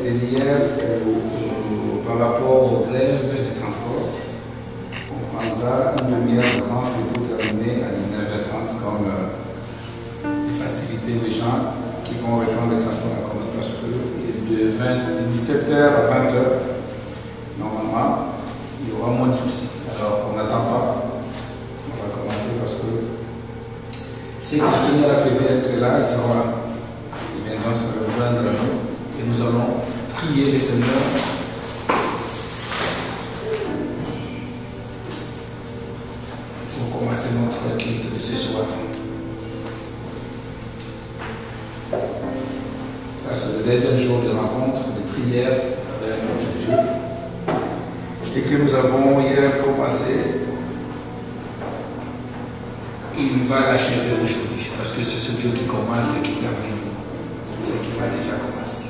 c'était hier que par rapport aux grèves des transports, on prendra une demi-heure de temps pour terminer à 19h30 comme les facilités des gens qui vont reprendre les transports en commun parce que de 17h à 20h, normalement, il y aura moins de soucis. Alors on n'attend pas, on va commencer parce que c'est que le Seigneur a prévu d'être là, il sera là. Il viendra se rejoindre à nous et nous allons prier le Seigneur. Pour commencer notre culte de ce soir. Ça, c'est le deuxième jour de rencontre, de prière avec notre Dieu. Et que nous avons hier commencé. Il va l'achever aujourd'hui, parce que c'est ce Dieu qui commence et qui termine. C'est ce qui va déjà commencer.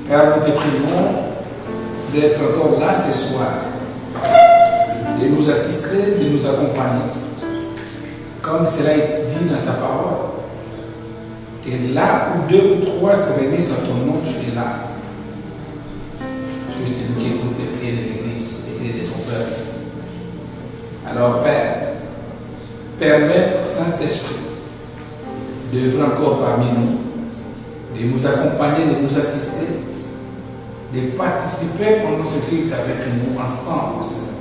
Père, nous te prions d'être encore là ce soir, de nous assister, de nous accompagner, comme cela est dit dans ta parole, que là où 2 ou 3 se réunissent à ton nom, tu es là. Tu es celui qui écoute les prières de l'Église, les prières de ton peuple. Alors, Père, permets au Saint-Esprit d'œuvrer encore parmi nous, de nous accompagner, de nous assister, de participer pendant ce culte avec nous ensemble, Seigneur.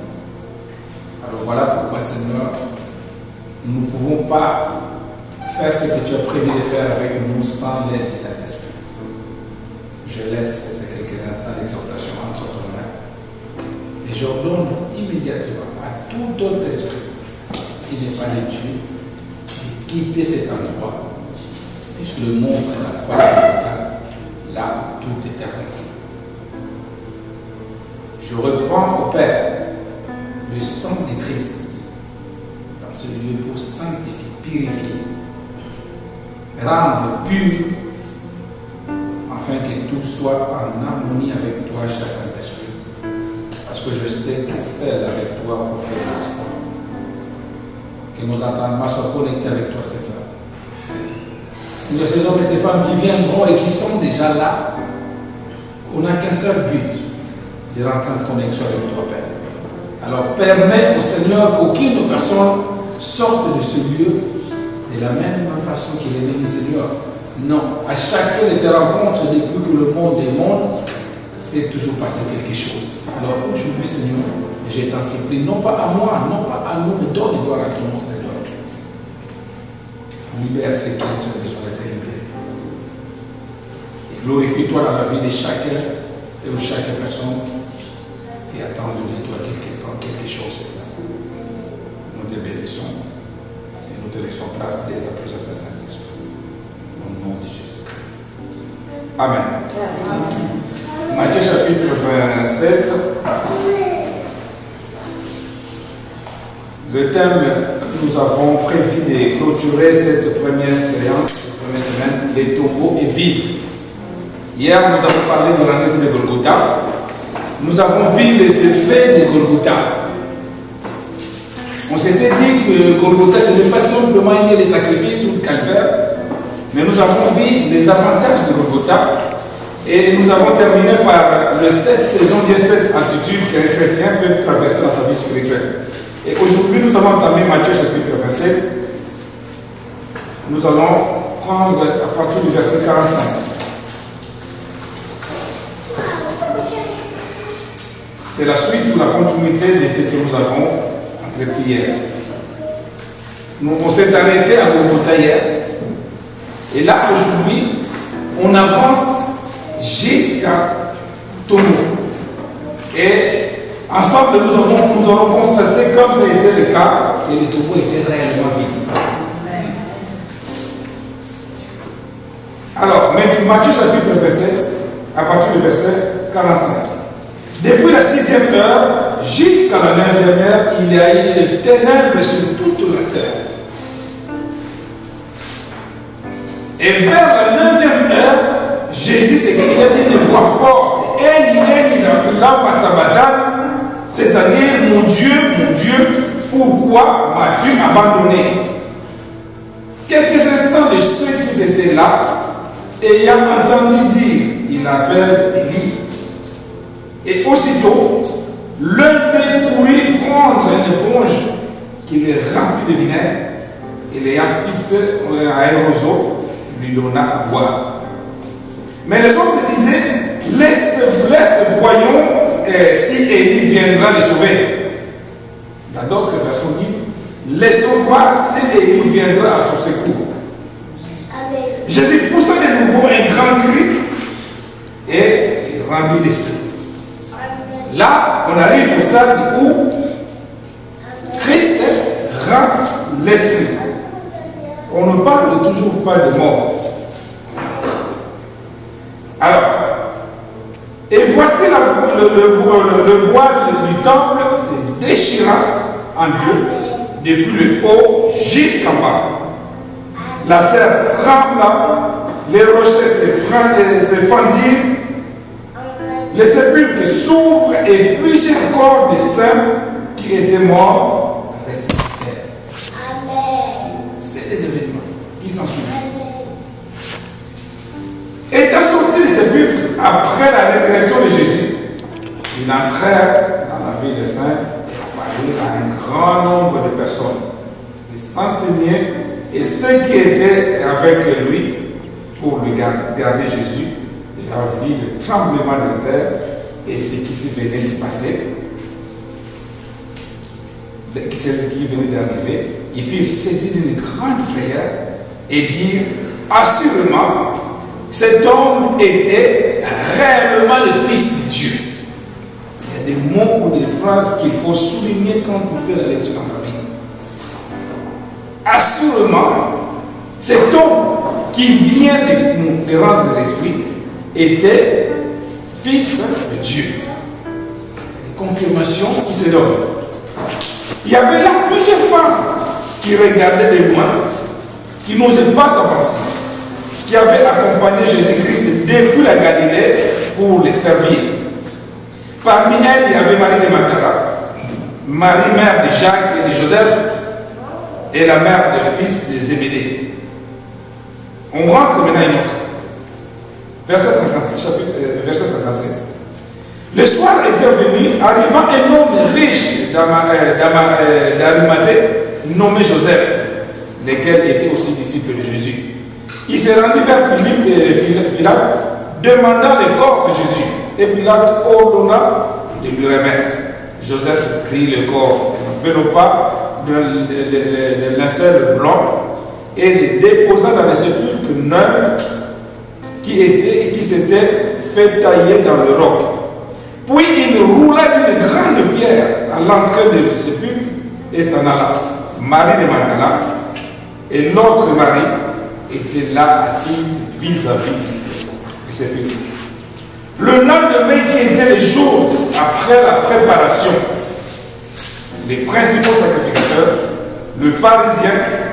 Alors voilà pourquoi, Seigneur, nous ne pouvons pas faire ce que tu as prévu de faire avec nous sans l'aide du Saint-Esprit. Je laisse ces quelques instants d'exhortation entre ton mains et j'ordonne immédiatement à tout autre esprit qui n'est pas de Dieu, de quitter cet endroit. Et je le montre à la croix de Golgotha, là où tout est accompli. Je reprends au Père le sang de Christ dans ce lieu pour sanctifier, purifier, rendre pur, afin que tout soit en harmonie avec toi, cher Saint-Esprit. Parce que je sais que seul avec toi on fait des exploits. Que nos entendements soient connectés avec toi, Seigneur. Seigneur, ces hommes et ces femmes qui viendront et qui sont déjà là, on n'a qu'un seul but, de rentrer en connexion avec toi, Père. Alors permets au Seigneur qu'aucune personne sorte de ce lieu de la même façon qu'il est venu, Seigneur. Non, à chacune de tes rencontres, depuis que le monde est monde, c'est toujours passé quelque chose. Alors aujourd'hui, Seigneur, je t'en supplie, non pas à moi, non pas à nous, mais donne gloire à ton nom, Seigneur. Libère ceux qui ont besoin d'être libérés. Et glorifie-toi dans la vie de chacun et de chaque personne qui attend de toi quelque chose, Seigneur. Nous te bénissons et nous te laissons place dès à présent, Saint-Esprit. Au nom de Jésus-Christ. Amen. Matthieu chapitre 27. Le thème que nous avons prévu de clôturer cette première séance, cette première semaine, les tombeaux et vides. Hier, nous avons parlé de la rendez-vous de Golgotha. Nous avons vu les effets de Golgotha. On s'était dit que Golgotha n'était pas simplement les sacrifices ou le calvaire, mais nous avons vu les avantages de Golgotha. Et nous avons terminé par le 7 saison de cette attitude qu'un chrétien peut traverser dans sa vie spirituelle. Et aujourd'hui, nous allons entamer Matthieu chapitre 27. Nous allons prendre à partir du verset 45. C'est la suite ou la continuité de ce que nous avons entrepris hier. On s'est arrêté à Golgotha hier. Et là, aujourd'hui, on avance jusqu'à Tombeau. Et ensemble, nous allons constater, comme ça a été le cas, que le tombeau était réellement vide. Alors, Matthieu chapitre 27, à partir du verset 45. Depuis la 6e heure jusqu'à la 9e heure, il y a eu des ténèbres sur toute la terre. Et vers la 9e heure, Jésus s'écria d'une voix forte, Eli, Eli, lama sabachthani, c'est-à-dire, mon Dieu, pourquoi m'as-tu abandonné? Quelques instants de ceux qui étaient là, ayant entendu dire, il l'appelle Élie. Et aussitôt, l'un d'eux courut prendre une éponge qu'il est remplie de vinaigre et l'ayant fixé à un roseau, lui donna à boire. Mais les autres disaient, laisse, voyons si Élie viendra le sauver. Dans d'autres versions disent, laissons voir si Élie viendra à son secours. Amen. Jésus poussa de nouveau un grand cri et il rendit l'esprit. Là, on arrive au stade où Christ rend l'esprit. On ne parle toujours pas de mort. Alors, et voici le voile du temple se déchira en deux, depuis le haut jusqu'en bas. La terre trembla, les rochers se fendirent, les sépulcres s'ouvrent et plusieurs corps de saints qui étaient morts ressuscitèrent. C'est des événements qui s'en suivent. Étant sortis des sépulcres après la résurrection de Jésus, ils entrèrent dans la ville des saints et apparurent à un grand nombre de personnes, les centeniers et ceux qui étaient avec lui pour lui garder Jésus. Ils virent le tremblement de la terre et ce qui venait se passer, qui venait d'arriver. Ils furent saisis d'une grande frayeur et dirent, assurément, cet homme était réellement le Fils de Dieu. Il y a des mots ou des phrases qu'il faut souligner quand on fait la lecture dans la Bible. Assurément, cet homme qui vient de rendre l'esprit était Fils de Dieu. Une confirmation qui se donne. Il y avait là plusieurs femmes qui regardaient de loin, qui n'osaient pas s'avancer, qui avaient accompagné Jésus-Christ depuis la Galilée pour les servir. Parmi elles, il y avait Marie de Magdala, Marie, mère de Jacques et de Joseph, et la mère du fils de Zébédée. On rentre maintenant une autre. Verset 57. Le soir était venu, arrivant un homme riche d'Arimathée, nommé Joseph, lesquels étaient aussi disciples de Jésus. Il s'est rendu vers Pilate, demandant le corps de Jésus. Et Pilate ordonna de lui remettre. Joseph prit le corps, enveloppa de linceul blanc et le déposa dans le sépulcre neuf qui s'était fait tailler dans le roc. Puis il roula d'une grande pierre à l'entrée du sépulcre et s'en alla. Marie de Magdala et l'autre Marie étaient là assises vis-à-vis du sépulcre. Le lendemain, qui était le jour après la préparation, les principaux sacrificateurs, le pharisien,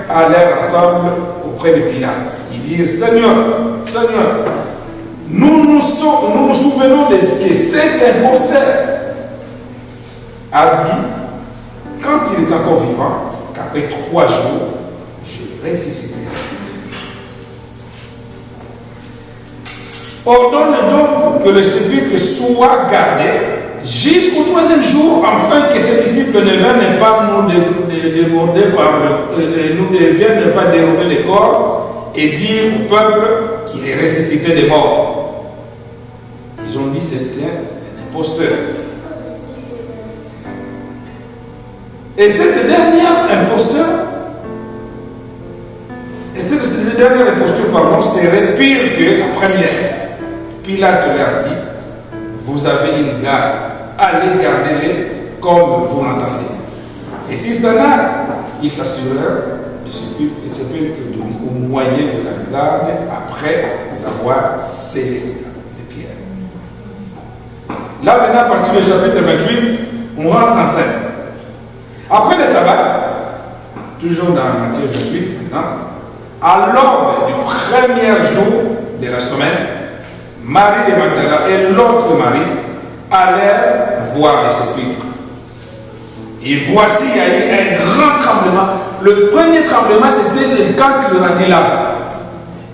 allèrent ensemble auprès de Pilate. Ils dirent, Seigneur, nous nous souvenons de ce que cet imposteur a dit quand il est encore vivant, qu'après 3 jours, je ressusciterai. Ordonne donc que le sépulcre soit gardé jusqu'au 3e jour, afin que ses disciples ne viennent pas nous déborder ne viennent pas dérober le corps et dire au peuple qu'il est ressuscité des morts. Ils ont dit c'était un imposteur. Et cette dernière imposture, serait pire que la première. Pilate leur dit, vous avez une garde, allez garder-les comme vous l'entendez. Et s'ils s'en allent, ils s'assurèrent de ce au moyen de la garde après avoir scellé les pierres. Là maintenant, à partir du chapitre 28, on rentre en scène. Après le sabbat, toujours dans Matthieu 28 maintenant, à l'aube du premier jour de la semaine, Marie de Magdala et l'autre Marie allèrent voir le sépulcre. Et voici, il y a eu un grand tremblement. Le premier tremblement, c'était quand il rendit là.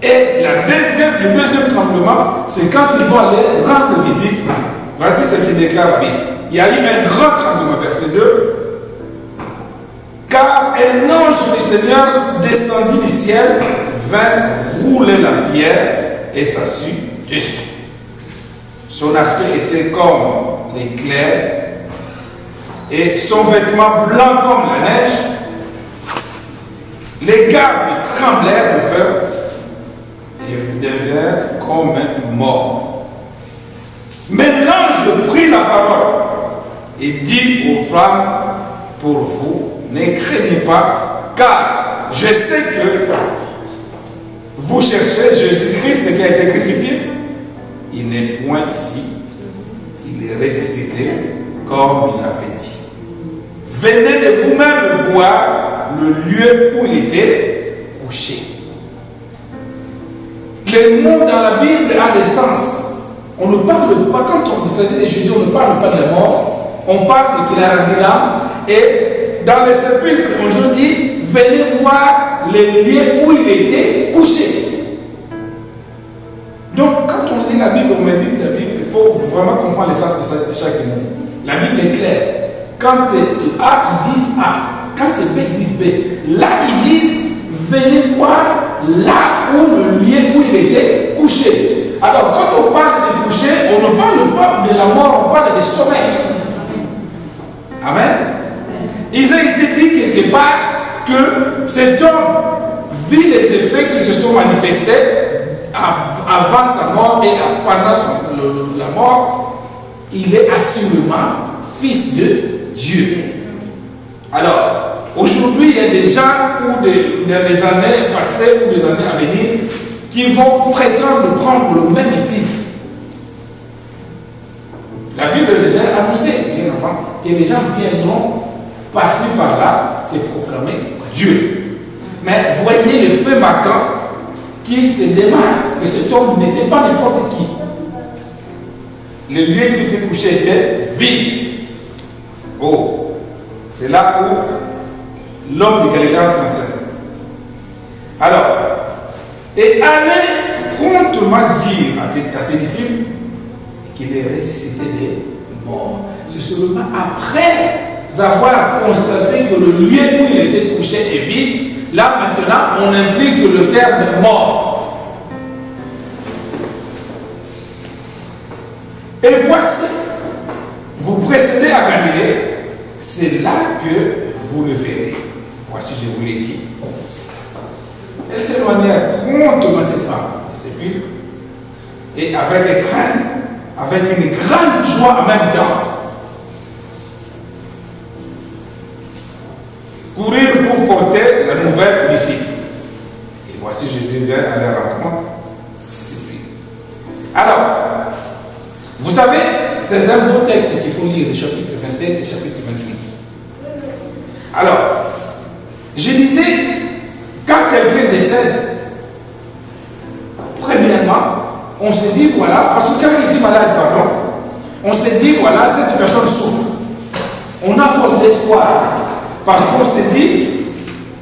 Et le deuxième tremblement, c'est quand ils vont aller rendre visite. Voici ce qu'il déclare la Bible. Il y a eu un grand tremblement, verset 2. Car un ange du Seigneur descendit du ciel, vint rouler la pierre et s'assit dessus. Son aspect était comme l'éclair et son vêtement blanc comme la neige. Les gardes tremblèrent de peur et devinrent comme morts. Mais l'ange prit la parole et dit aux femmes, pour vous, ne craignez pas, car je sais que vous cherchez Jésus-Christ qui a été crucifié. Il n'est point ici, il est ressuscité comme il avait dit. Venez de vous-même voir le lieu où il était couché. Le mot dans la Bible a des sens. On ne parle pas, quand on s'agit de Jésus, on ne parle pas de la mort, on parle qu'il a rendu l'âme. Et dans le sépulcre, on nous dit, venez voir le lieu où il était couché. Donc, quand on lit la Bible, on médite la Bible, il faut vraiment comprendre l'essence de chaque mot. La Bible est claire. Quand c'est A, ils disent A. Quand c'est B, ils disent B. Là, ils disent, venez voir là où le lieu où il était couché. Alors, quand on parle de coucher, on ne parle pas de la mort, on parle de sommeil. Amen. Il a été dit quelque part que cet homme vit les effets qui se sont manifestés avant sa mort et pendant la mort. Il est assurément fils de Dieu. Alors, aujourd'hui, il y a des gens ou dans les années passées ou des années à venir qui vont prétendre prendre le même titre. La Bible les a annoncé, que les gens viendront passer par là, c'est proclamer Dieu. Mais voyez le fait marquant qui se démarque que cet homme n'était pas n'importe qui. Le lieu qui était couché était vide. Oh, c'est là où l'homme de Galilée entre en scène. Alors, et allez promptement dire à ses disciples qu'il est ressuscité des morts. C'est seulement après avoir constaté que le lieu où il était couché est vide, là maintenant on implique le terme mort. Et voici, vous précédez à Galilée, c'est là que vous le verrez. Voici, je vous l'ai dit. Elle s'éloignait promptement cette femme de sépulcre et avec crainte, avec une grande joie en même temps, courir pour porter la nouvelle aux disciples. Et voici Jésus vient à leur rencontre. Alors, vous savez, c'est un beau texte qu'il faut lire, le chapitre 27 et le chapitre 28. Alors, je disais, quand quelqu'un décède, premièrement, on se dit, voilà, parce que quand quelqu'un est malade, pardon, on se dit, voilà, cette personne souffre. On a encore l'espoir, parce qu'on se dit,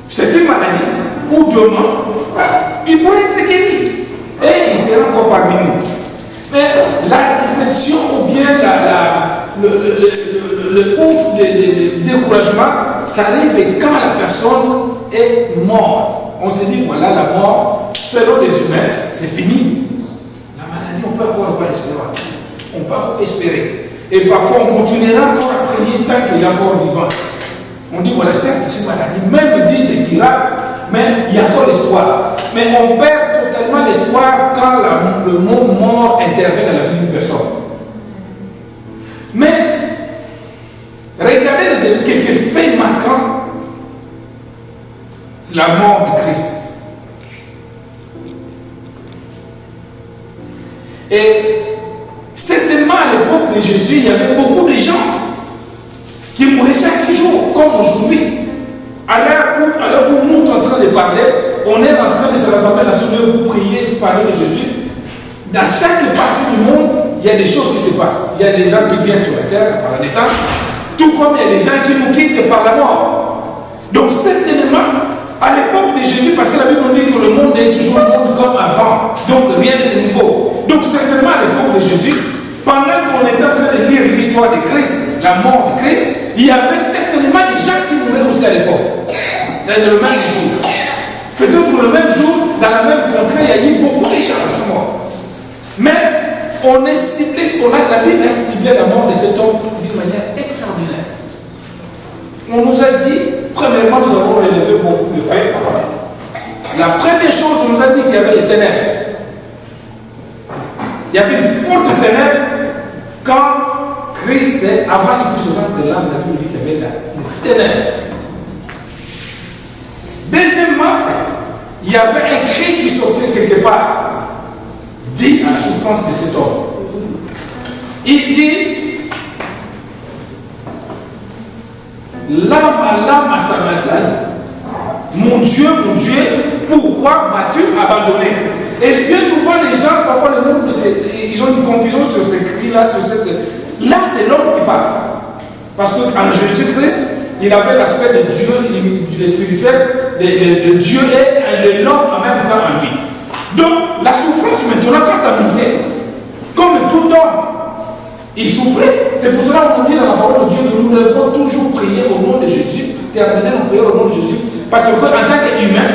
c'est une maladie, ou demain, il pourrait être guéri, et il sera encore parmi nous. Mais la déception ou bien le ouf de découragement, ça arrive quand la personne est morte. On se dit, voilà, la mort, selon les humains, c'est fini. La maladie, on peut encore avoir l'espoir. On peut encore espérer. Et parfois, on continuera encore à prier tant qu'il est encore vivant. On dit, voilà, certes, c'est une maladie, même dit qu'il a, mais il y a encore l'espoir. Mais on perd totalement l'espoir quand le mot mort intervient dans la vie d'une personne. Mais, regardez quelques faits marquants. La mort de Christ. Et certainement à l'époque de Jésus, il y avait beaucoup de gens qui mouraient chaque jour, comme aujourd'hui. À l'heure où nous sommes en train de parler, on est en train de se rassembler dans ce lieu pour prier, parler de Jésus. Dans chaque partie du monde, il y a des choses qui se passent. Il y a des gens qui viennent sur la terre par la naissance, tout comme il y a des gens qui nous quittent par la mort. Donc certainement, À l'époque de Jésus, parce que la Bible nous dit que le monde est toujours le monde comme avant, donc rien de nouveau. Donc certainement à l'époque de Jésus, pendant qu'on était en train de lire l'histoire de Christ, la mort de Christ, il y avait certainement des gens qui mouraient aussi à l'époque. Dans le même jour. Peut-être le même jour, dans la même contrée, il y a eu beaucoup de gens qui sont morts. Mais on est ciblé, la Bible a ciblé la mort de cet homme d'une manière extraordinaire. On nous a dit, premièrement, nous avons relevé beaucoup de faits. La première chose, on nous a dit qu'il y avait les ténèbres. Il y avait une forte ténèbre quand Christ, avant qu'il puisse se rendre de l'âme, la Bible dit qu'il y avait la ténèbre. Deuxièmement, il y avait un cri qui sortait quelque part, dit à la souffrance de cet homme. Il dit, l'âme à Samaritain, mon Dieu, pourquoi m'as-tu abandonné? Et bien souvent, les gens, parfois, ils ont une confusion sur ce cri-là, sur cette... Là, c'est l'homme qui parle. Parce qu'en Jésus-Christ, il avait l'aspect de Dieu, du spirituel, de Dieu et de l'homme en même temps en lui. Donc, la souffrance maintenant, quand ça montait, comme tout homme, il souffrait. C'est pour cela qu'on dit dans la parole de Dieu que nous devons toujours prier au nom de Jésus, terminer nos prières au nom de Jésus. Parce qu'en tant qu'humain,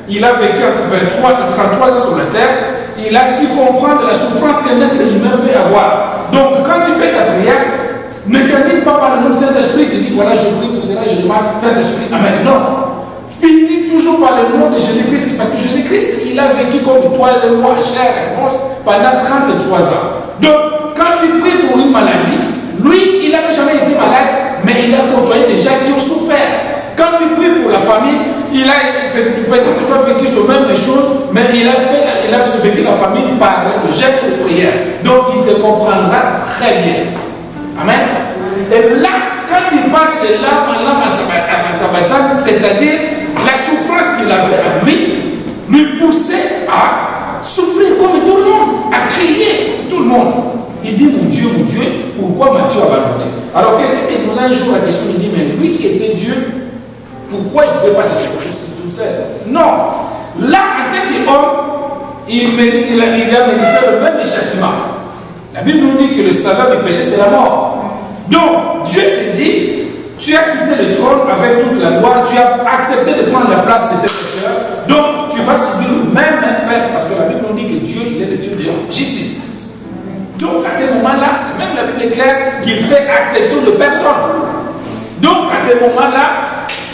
il a vécu entre 33 ans sur la terre, il a su comprendre la souffrance qu'un être humain peut avoir. Donc, quand tu fais ta prière, ne termine pas par le nom du Saint-Esprit, tu dis voilà, je prie pour cela, je demande Saint-Esprit, Amen. Non. Finis toujours par le nom de Jésus-Christ, parce que Jésus-Christ, il a vécu comme toi et moi, chair et os, pendant 33 ans. Donc, quand tu pries pour une maladie, lui, il n'avait jamais été malade, mais il a côtoyé des gens qui ont souffert. Quand tu pries pour la famille, il a peut-être pas vécu sur même chose, mais il a vécu la famille par le geste de prière. Donc, il te comprendra très bien. Amen. Et là, quand il parle de l'âme à Samaritain, c'est-à-dire la souffrance qu'il avait à lui poussait à souffrir comme tout le monde, à crier tout le monde. Il dit, mon Dieu, pourquoi m'as-tu abandonné? Alors quelqu'un me posait un jour la question, il dit, mais lui qui était Dieu, pourquoi il ne pouvait pas se séparer tout seul? Non. Là, en tant qu'homme, il a mérité le même châtiment. La Bible nous dit que le salaire du péché, c'est la mort. Donc, Dieu s'est dit, tu as quitté le trône avec toute la gloire, tu as accepté de prendre la place de ces pécheurs, donc tu vas subir le même peine, parce que la Bible nous dit que Dieu, il est le Dieu de justice. Donc, à ce moment-là, même la Bible est claire qu'il fait accepter de personne. Donc, à ce moment-là,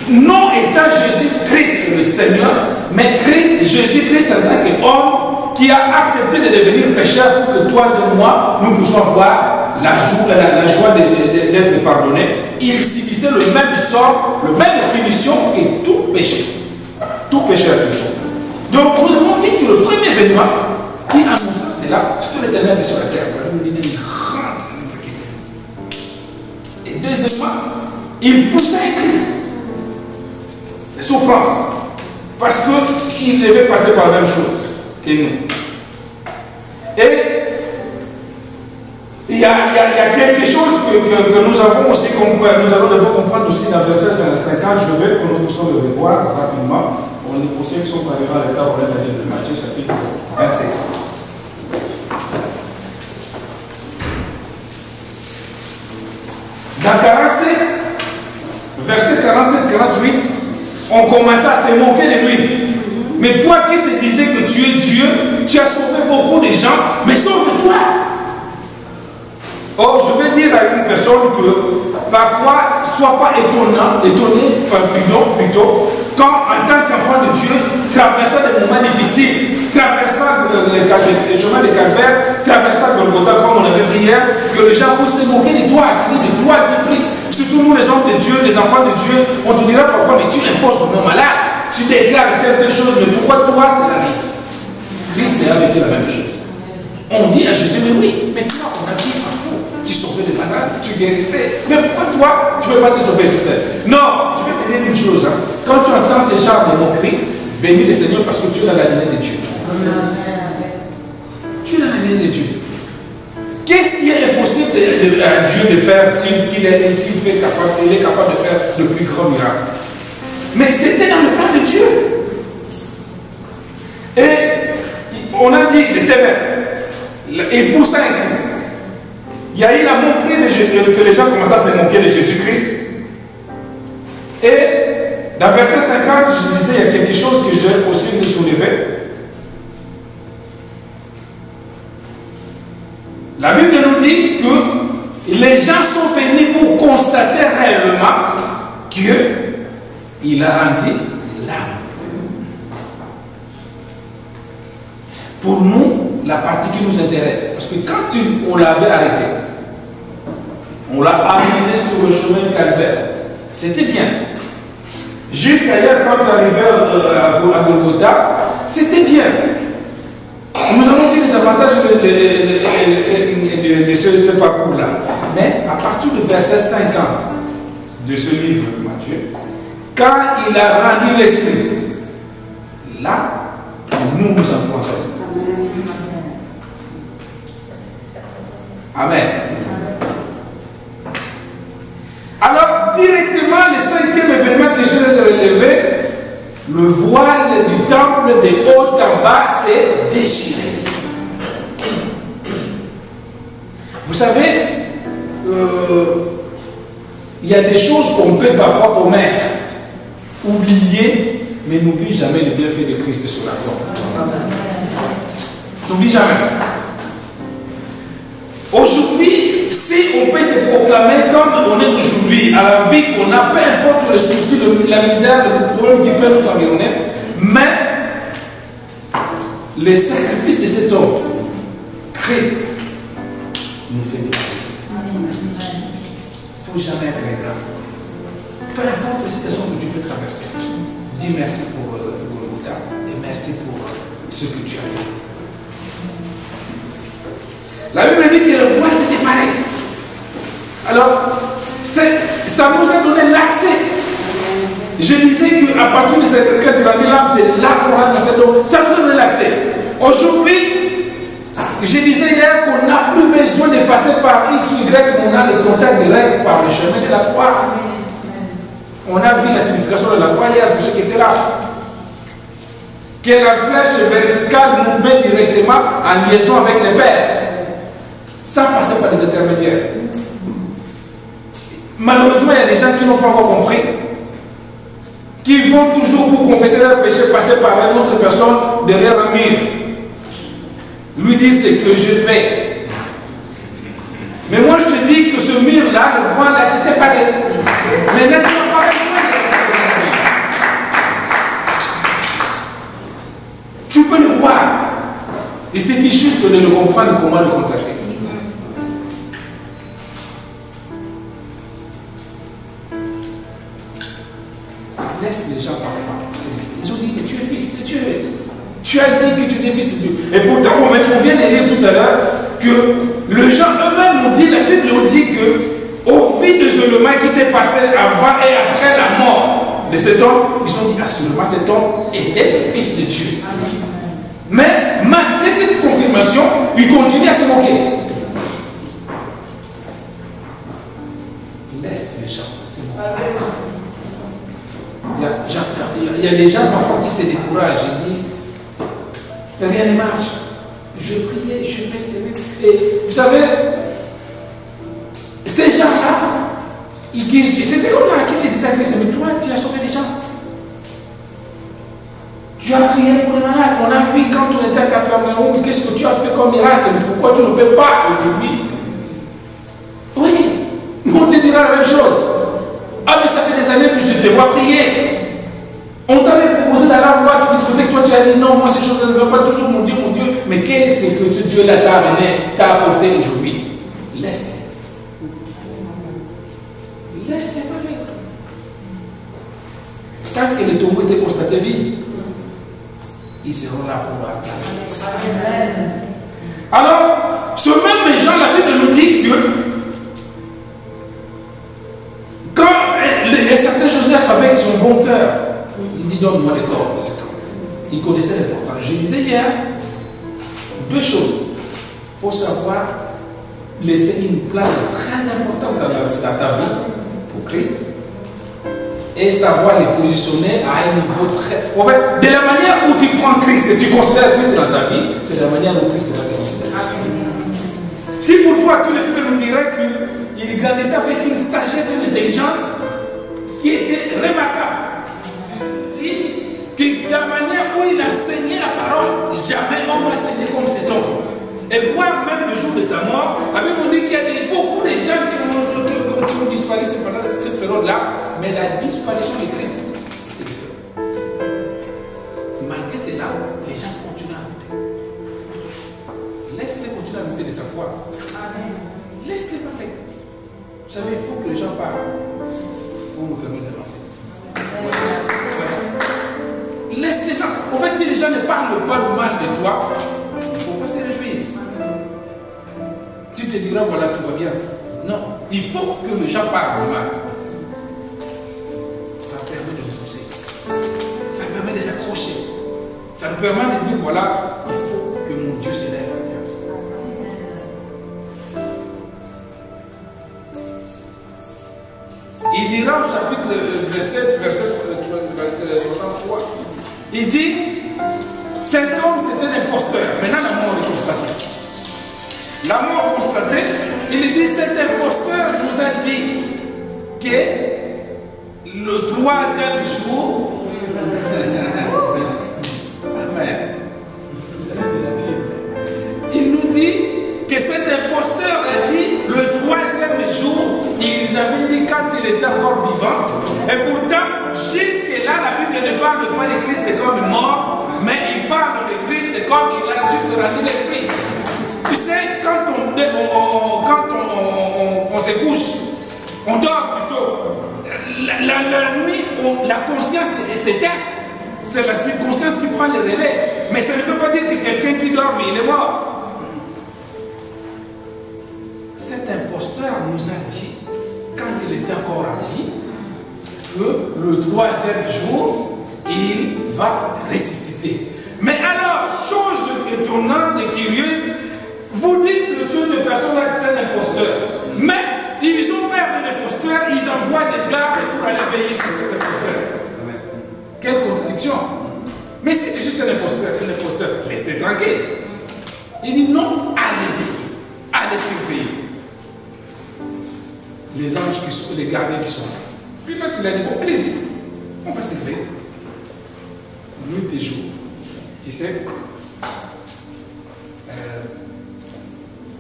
non étant Jésus-Christ le Seigneur, mais Jésus-Christ en tant qu'homme qui a accepté de devenir pécheur pour que toi et moi, nous puissions voir la joie d'être pardonné. Il subissait le même sort, la même punition que tout péché. Tout pécheur. Donc, nous avons vu que le premier événement qui annonça cela, c'est que l'Éternel est sur la terre. Et deuxièmement, il poussait un cri de souffrance. Parce qu'il devait passer par la même chose que nous. Et il y a quelque chose que nous avons aussi compris, nous allons devoir comprendre aussi dans verset 50. Je vais que nous puissions le revoir rapidement. Pour ceux qui sont arrivés à l'état, on va aller de Matthieu chapitre 25. Dans 47, verset 47-48, on commençait à se moquer de lui. Mais toi qui se disais que tu es Dieu, tu as sauvé beaucoup de gens, mais sauve-toi. Or, je vais dire à une personne que parfois, sois pas étonné, plutôt, quand en tant qu'enfant de Dieu, traversant des moments difficiles, traversant le chemin de Calvaire, traversant Golgotha, comme on avait dit hier, que les gens puissent se moquer de toi, tu dis de toi, tu pries. Surtout nous, les hommes de Dieu, les enfants de Dieu, on te dira parfois, mais tu imposes pour nos malades, tu déclares telle chose, mais pourquoi toi, c'est la vie? Christ a vécu la même chose. On dit à Jésus, mais oui, mais toi, on a dit partout. Tu sauvais les malades, tu guérissais. Mais pourquoi toi, tu ne peux pas te sauver tout seul? Non, je vais te dire une chose. Hein. Quand tu entends ce genre de moquerie, bénis le Seigneur parce que tu es dans la lignée de Dieu. Tu es dans la lignée de Dieu. Qu'est-ce qui est impossible à Dieu de faire s'il est capable de faire le plus grand miracle? Mais c'était dans le plan de Dieu. Et on a dit l'Éternel, et pour 5 ans, il y a eu la moquerie de Jésus, que les gens commençaient à se moquer de Jésus-Christ. Et dans verset 50, je disais, il y a quelque chose que j'ai aussi me soulever. La Bible nous dit que les gens sont venus pour constater réellement qu'il a rendu l'âme. Pour nous, la partie qui nous intéresse, parce que quand on l'avait arrêté, on l'a amené sur le chemin du calvaire, c'était bien. Jusqu'à hier, quand on arrivait à Golgotha, c'était bien. Nous avons vu les avantages de ce parcours-là. Mais à partir du verset 50 de ce livre de Matthieu, quand il a rendu l'esprit, là, nous nous en pensons. Amen. Alors, directement, le 5e événement que je vais relever, le voile du temple de haut en bas s'est déchiré. Vous savez, il y a des choses qu'on peut parfois omettre, oublier, mais n'oublie jamais le bienfait de Christ sur la croix. N'oublie jamais. Aujourd'hui, si on peut se proclamer comme on est aujourd'hui, à la vie qu'on a, peu importe le souci, la misère, le problème qui peut nous environner, mais le sacrifice de cet homme, Christ, nous fait des choses. Il ne faut jamais être ingrat. Peu importe la situation que tu peux traverser, dis merci pour Golgotha et merci pour ce que tu as fait. La Bible dit que le voile s'est séparé. Alors, ça nous a donné l'accès. Je disais qu'à partir de cette traite de la l'âme, c'est là qu'on rentre dans cette eau. Ça nous a donné l'accès. Aujourd'hui, je disais hier qu'on n'a plus besoin de passer par X ou Y, on a le contact direct par le chemin de la croix. On a vu la signification de la croix hier pour ceux qui étaient là. Que la flèche verticale nous met directement en liaison avec le Père, sans passer par des intermédiaires. Malheureusement, il y a des gens qui n'ont pas encore compris, qui vont toujours pour confesser leur péché passer par une autre personne derrière un mur. Lui dire ce que je fais. Mais moi je te dis que ce mur-là, le voile a été séparé. Mais maintenant, tu n'as pas besoin de séparer. Tu peux le voir. Il suffit juste de le comprendre et comment le contacter. Laisse les gens parfois. Ils ont dit que tu es fils de Dieu. Tu as dit que tu es fils de Dieu. Et pourtant, on vient de lire tout à l'heure que les gens eux-mêmes nous dit, la Bible nous dit que au fil de ce moment qui s'est passé avant et après la mort de cet homme, ils ont dit assurément cet homme était le fils de Dieu. Mais malgré cette confirmation, ils continuent à se moquer. Laisse les gens se moquer. Il y a des gens parfois qui se découragent et disent rien ne marche. Je priais, je fais ces... Et vous savez, ces gens-là, c'était comme là qui se disaient à Christ, mais toi, tu as sauvé des gens. Tu as prié pour les malades. On a vu quand on était à Capernaum, qu'est-ce que tu as fait comme miracle, mais pourquoi tu ne fais pas aujourd'hui? Oui, on te dira la même chose. Ah, mais ça fait des années que je te vois prier. On t'avait proposé d'aller en boîte, tu discutais que toi tu as dit non, moi ces choses ne veulent pas toujours mon Dieu, mais quel est ce que ce Dieu-là t'a amené, t'a apporté aujourd'hui? Laisse-les. Laisse-les parler. Tant que le tombeau était constaté vide, ils seront là pour l'attendre. Alors, ce même gens, la Bible nous dit que quand un certain Joseph, avec son bon cœur, il dit donne-moi les corps. Il connaissait l'importance. Je disais hier deux choses. Il faut savoir laisser une place très importante dans ta vie pour Christ. et savoir les positionner à un niveau très... En fait, de la manière où tu prends Christ et tu considères Christ dans ta vie, c'est la manière où Christ va te considérer. Si pour toi, tu nous dirais qu'il grandissait avec une sagesse et une intelligence qui était remarquable. Si, que de la manière où il enseignait la parole, jamais on va enseigner comme cet homme. Et voir même le jour de sa mort, la Bible nous dit qu'il y a beaucoup de gens qui ont disparu pendant cette période-là, mais la disparition de Christ, c'est différent. Malgré cela, les gens continuent à lutter. Laisse-les continuer à lutter de ta foi. Laisse-les parler. Vous savez, il faut que les gens parlent pour nous permettre d'avancer. Laisse les gens. En fait, si les gens ne parlent pas du mal de toi, il ne faut pas se réjouir. Tu te diras, voilà, tout va bien. Non, il faut que les gens parlent du mal. Ça permet de pousser. Ça permet de s'accrocher. Ça nous permet de dire, voilà, il faut que mon Dieu se lève. Il dira au chapitre 27, verset 63, il dit, cet homme c'était un imposteur. Maintenant la mort est constatée. La mort constatée, il dit, cet imposteur nous a dit que le troisième jour, Amen. Il nous dit que cet imposteur a dit le troisième jour, ils avaient dit quand il était encore vivant. Et pourtant, jusque-là, la Bible ne parle pas de Christ comme mort, mais il parle de Christ comme il a juste rendu l'esprit. Tu sais, quand on se couche, on dort plutôt. La nuit, la conscience s'éteint. C'est la circonstance qui prend le relais. Mais ça ne veut pas dire que quelqu'un qui dort, il est mort. Cet imposteur nous a dit, quand il était encore en vie, que le troisième jour, il va ressusciter. Mais alors, chose étonnante et curieuse, vous dites que ce sont des personnes qui sont imposteur. Mais ils ont peur de l'imposteur, ils envoient des gardes pour aller veiller sur cet imposteur. Quelle contradiction. Mais si c'est juste un imposteur, laissez tranquille. Il dit non, allez veiller, allez surveiller. Les anges qui sont, les gardiens qui sont là. Puis là, tu l'as dit, bon, allez-y, on va surveiller. Nuit et jour. Tu sais,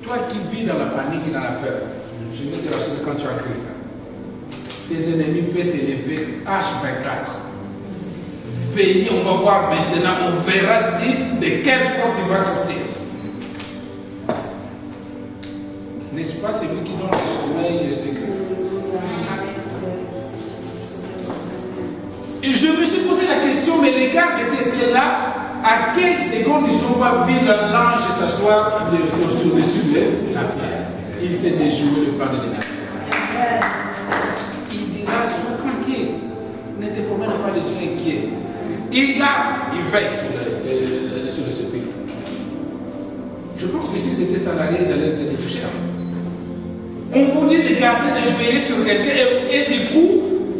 toi qui vis dans la panique et dans la peur, je veux te rassurer quand tu es en Christ. Tes ennemis peuvent s'élever H24. Veillez, on va voir maintenant, on verra de quelle porte il va sortir. N'est-ce pas celui qui donne le sommeil et c'est Christ? Et je me suis posé la question, mais les gars qui étaient là, à quelle seconde ils n'ont pas vu l'ange s'asseoir sur-dessus de la terre? Il s'est déjoué le plan de l'énergie. Il dira, sois tranquille, ne te promène pas les yeux inquiets. Il garde, il veille sur le sépulcre. Je pense que s'ils étaient salariés, ils allaient être débouchés. On vous dit de garder, de veiller sur quelqu'un et du coup,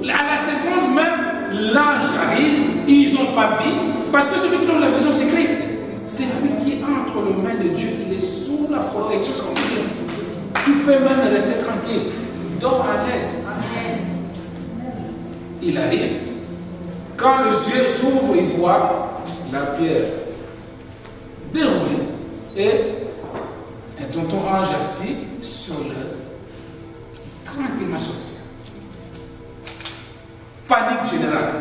à la seconde même, l'ange arrive, ils n'ont pas vu, parce que celui qui donne la vision, c'est Christ. C'est lui qui entre les mains de Dieu, il est sous la protection de Dieu. Tu peux même rester tranquille, dors à l'aise. Il arrive. Quand le yeux s'ouvre, il voit la pierre déroulée et un tonton ange assis sur le tranquillement sorti. Panique générale.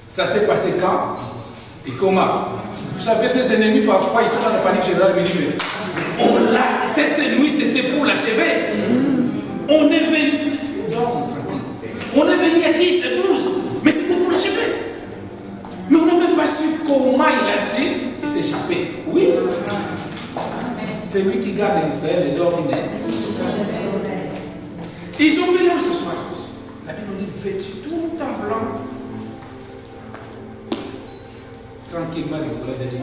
Ça s'est passé quand et comment? Vous savez, tes ennemis parfois ils sont dans la panique générale, mais cette nuit c'était pour l'achever. On est venu, on est venu à 10 et 12, mais c'était pour l'achever. Mais on n'a même pas su comment il a su, il s'est échappé. Oui. C'est lui qui garde Israël et dort il est. Ils ont venu ce soir. La Bible nous dit vêtu tout en blanc. Tranquillement, il voulait dire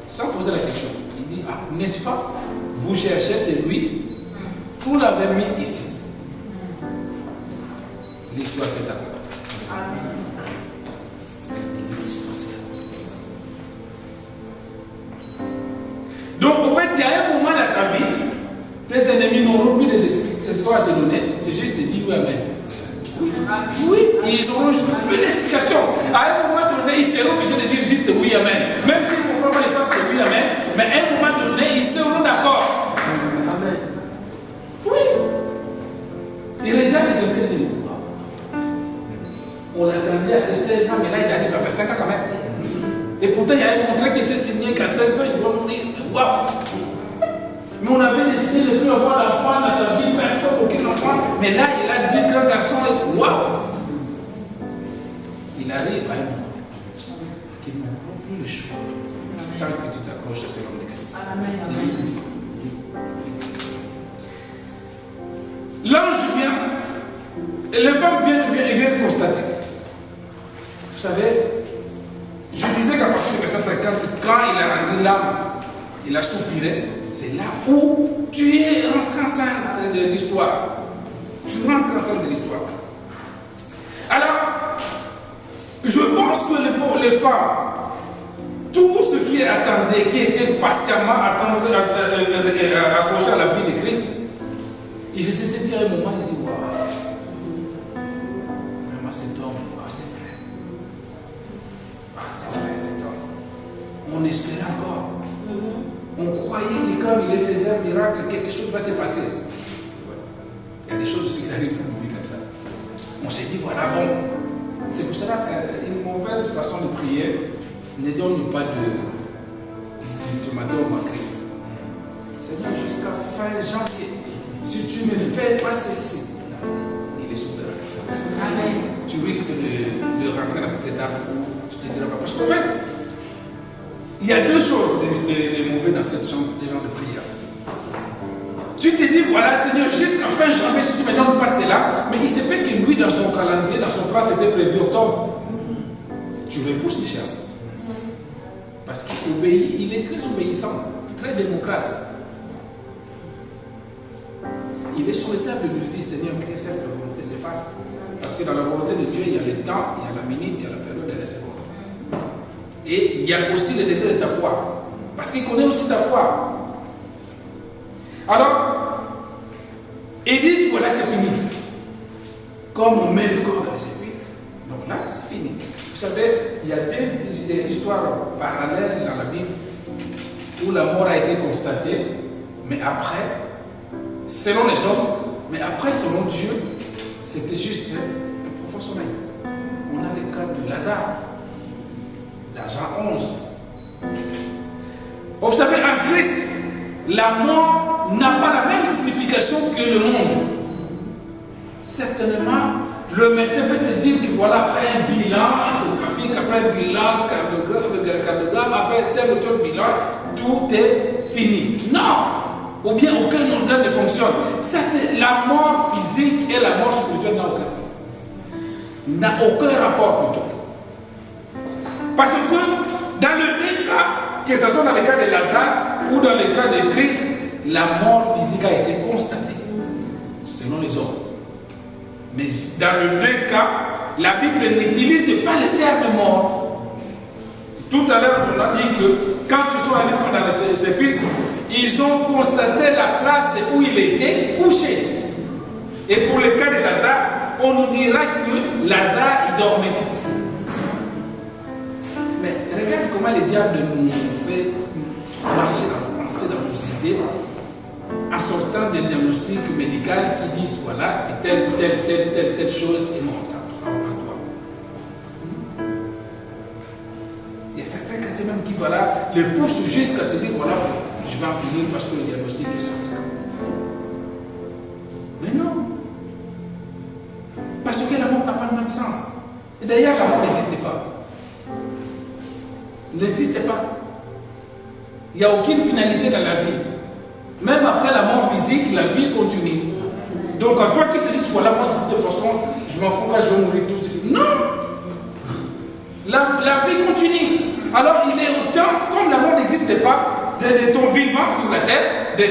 sans poser la question. Il dit, ah, n'est-ce pas? Vous cherchez celui, vous l'avez mis ici. l'histoire s'est accomplie. Donc, en fait, il y a un moment dans ta vie, tes ennemis n'auront plus des explications à te donner, c'est juste de dire oui, amen. Oui, ils auront plus d'explications. À un moment donné, ils seront obligés de dire juste oui, amen. Même s'ils ne comprennent pas le sens de oui, amen, mais à un moment donné, ils seront d'accord. Amen. Oui. Ils regardent comme ça, on l'attendait à ses 16 ans, mais là, il arrive à faire 5 ans quand même. Et pourtant, il y a un contrat qui était signé qu'à 16 ans, il doit mourir. Waouh! Mais on avait décidé de ne plus avoir d'enfant dans sa vie, personne, aucun enfant. Mais là, il a 2 grands garçons et waouh! Il arrive à un moment qu'ils n'ont plus le choix. Tant que tu t'accroches à ce homme de Christ. L'ange vient et les femmes viennent constater. Vous savez, je disais qu'à partir du verset 50, quand il a rendu l'âme, il a soupiré, c'est là où tu es rentré enceinte de l'histoire. Tu rentres enceinte de l'histoire. Alors, je pense que les femmes, tout ce qui attendait, qui était patiemment accroché à la vie de Christ, ils se s'étaient dit à un moment, ils disent, waouh, vraiment cet homme, c'est vrai. Ah, c'est vrai, cet homme. On espérait encore. On croyait que comme il faisait un miracle, quelque chose va se passer. Il y a des choses aussi qui arrivent dans nos vies comme ça. On s'est dit, voilà, bon. C'est pour cela qu'une mauvaise façon de prier ne donne pas d'ultimatum à Christ. Seigneur, jusqu'à fin janvier, si tu ne fais pas ceci, il est souverain. Amen. Tu risques de rentrer dans cette étape où tu te diras pas. Parce qu'en fait, il y a 2 choses de mauvais dans cette genre de prière. Tu te dis, voilà Seigneur, jusqu'à fin janvier, si tu ne me donnes pas cela, mais il se peut que lui, dans son calendrier, dans son plan, c'était prévu octobre. Tu repousses l'échéance. Parce qu'il obéit, il est très obéissant, très démocrate. Il est souhaitable de lui dire, Seigneur, que cette volonté se fasse. Parce que dans la volonté de Dieu, il y a le temps, il y a la minute, il y a la période et la seconde. Et il y a aussi le degré de ta foi. Parce qu'il connaît aussi ta foi. Alors, ils disent, voilà, c'est fini. Comme on met le corps dans les sépulcres. Donc là, c'est fini. Vous savez, il y a 2 histoires parallèles dans la Bible où la mort a été constatée, mais après, selon les hommes, mais après, selon Dieu, c'était juste un profond sommeil. On a le cas de Lazare, dans Jean 11. Vous savez, en Christ, la mort n'a pas la même signification que le monde. Certainement, le médecin peut te dire que voilà, après un bilan échographique, après un bilan cardiogramme, après tel ou tel bilan, tout est fini. Non! Ou bien aucun organe ne fonctionne. Ça, c'est la mort physique et la mort spirituelle n'a aucun sens. N'a aucun rapport plutôt. Parce que dans le 2 cas, que ce soit dans le cas de Lazare ou dans le cas de Christ, la mort physique a été constatée, selon les hommes. Mais dans le 2 cas, la Bible n'utilise pas le terme mort. Tout à l'heure, on a dit que quand ils sont allés dans le sépulcre, ils ont constaté la place où il était couché. Et pour le cas de Lazare, on nous dira que Lazare, il dormait. Mais regarde comment le diable nous fait marcher dans nos pensées, dans nos idées, en sortant des diagnostics médicaux qui disent voilà, telle chose est morte en toi. Il y a certains chrétiens même qui voilà, les poussent jusqu'à se dire voilà, je vais en finir parce que le diagnostic est sorti. Mais non. Parce que la mort n'a pas le même sens. Et d'ailleurs, la mort n'existe pas. N'existe pas. Il n'y a aucune finalité dans la vie. Même après la mort physique, la vie continue. Donc, à toi qui se dis, voilà, moi, de toute façon, je m'en fous quand je vais mourir tout de suite. Non! La vie continue. Alors, il est autant, comme la mort n'existe pas, de ton vivant sur la terre, de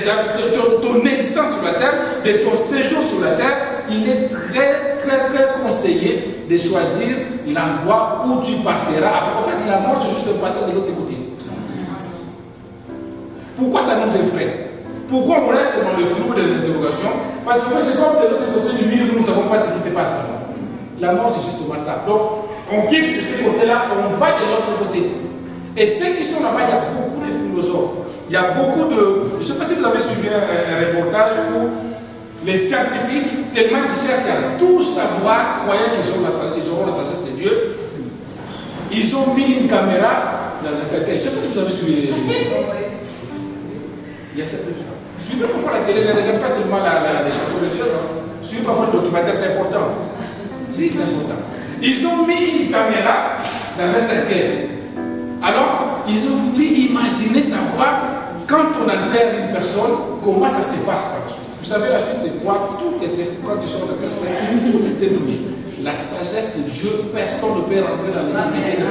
ton existence sur la terre, de ton séjour sur la terre, il est très conseillé de choisir l'endroit où tu passeras. En fait, la mort, c'est juste de passer de l'autre côté. Pourquoi ça nous effraie? Pourquoi on reste dans le flou des interrogations? Parce que c'est comme de l'autre côté du mur, nous ne savons pas ce qui se passe là-bas. La mort, c'est justement ça. Donc, on quitte de ce côté-là, on va de l'autre côté. Et ceux qui sont là-bas, il y a beaucoup de philosophes. Il y a beaucoup de... Je ne sais pas si vous avez suivi un reportage où les scientifiques, tellement qu'ils cherchent à tout savoir, croyant qu'ils auront la sagesse de Dieu, ils ont mis une caméra dans un cercueil. Je ne sais pas si vous avez suivi. Il y a cette chose. Suivez parfois la télé, ne regardez pas seulement les chansons religieuses. Suivez parfois le documentaire, c'est important. Si, c'est important. Ils ont mis une caméra dans un cercueil. Alors, ils ont voulu imaginer, savoir, quand on enterre une personne, comment ça se passe par la suite. Vous savez, la suite, c'est quoi? Tout était, quand ils sont dans cette terre, tout était nommé. La sagesse de Dieu, personne ne peut rentrer dans l'intimité.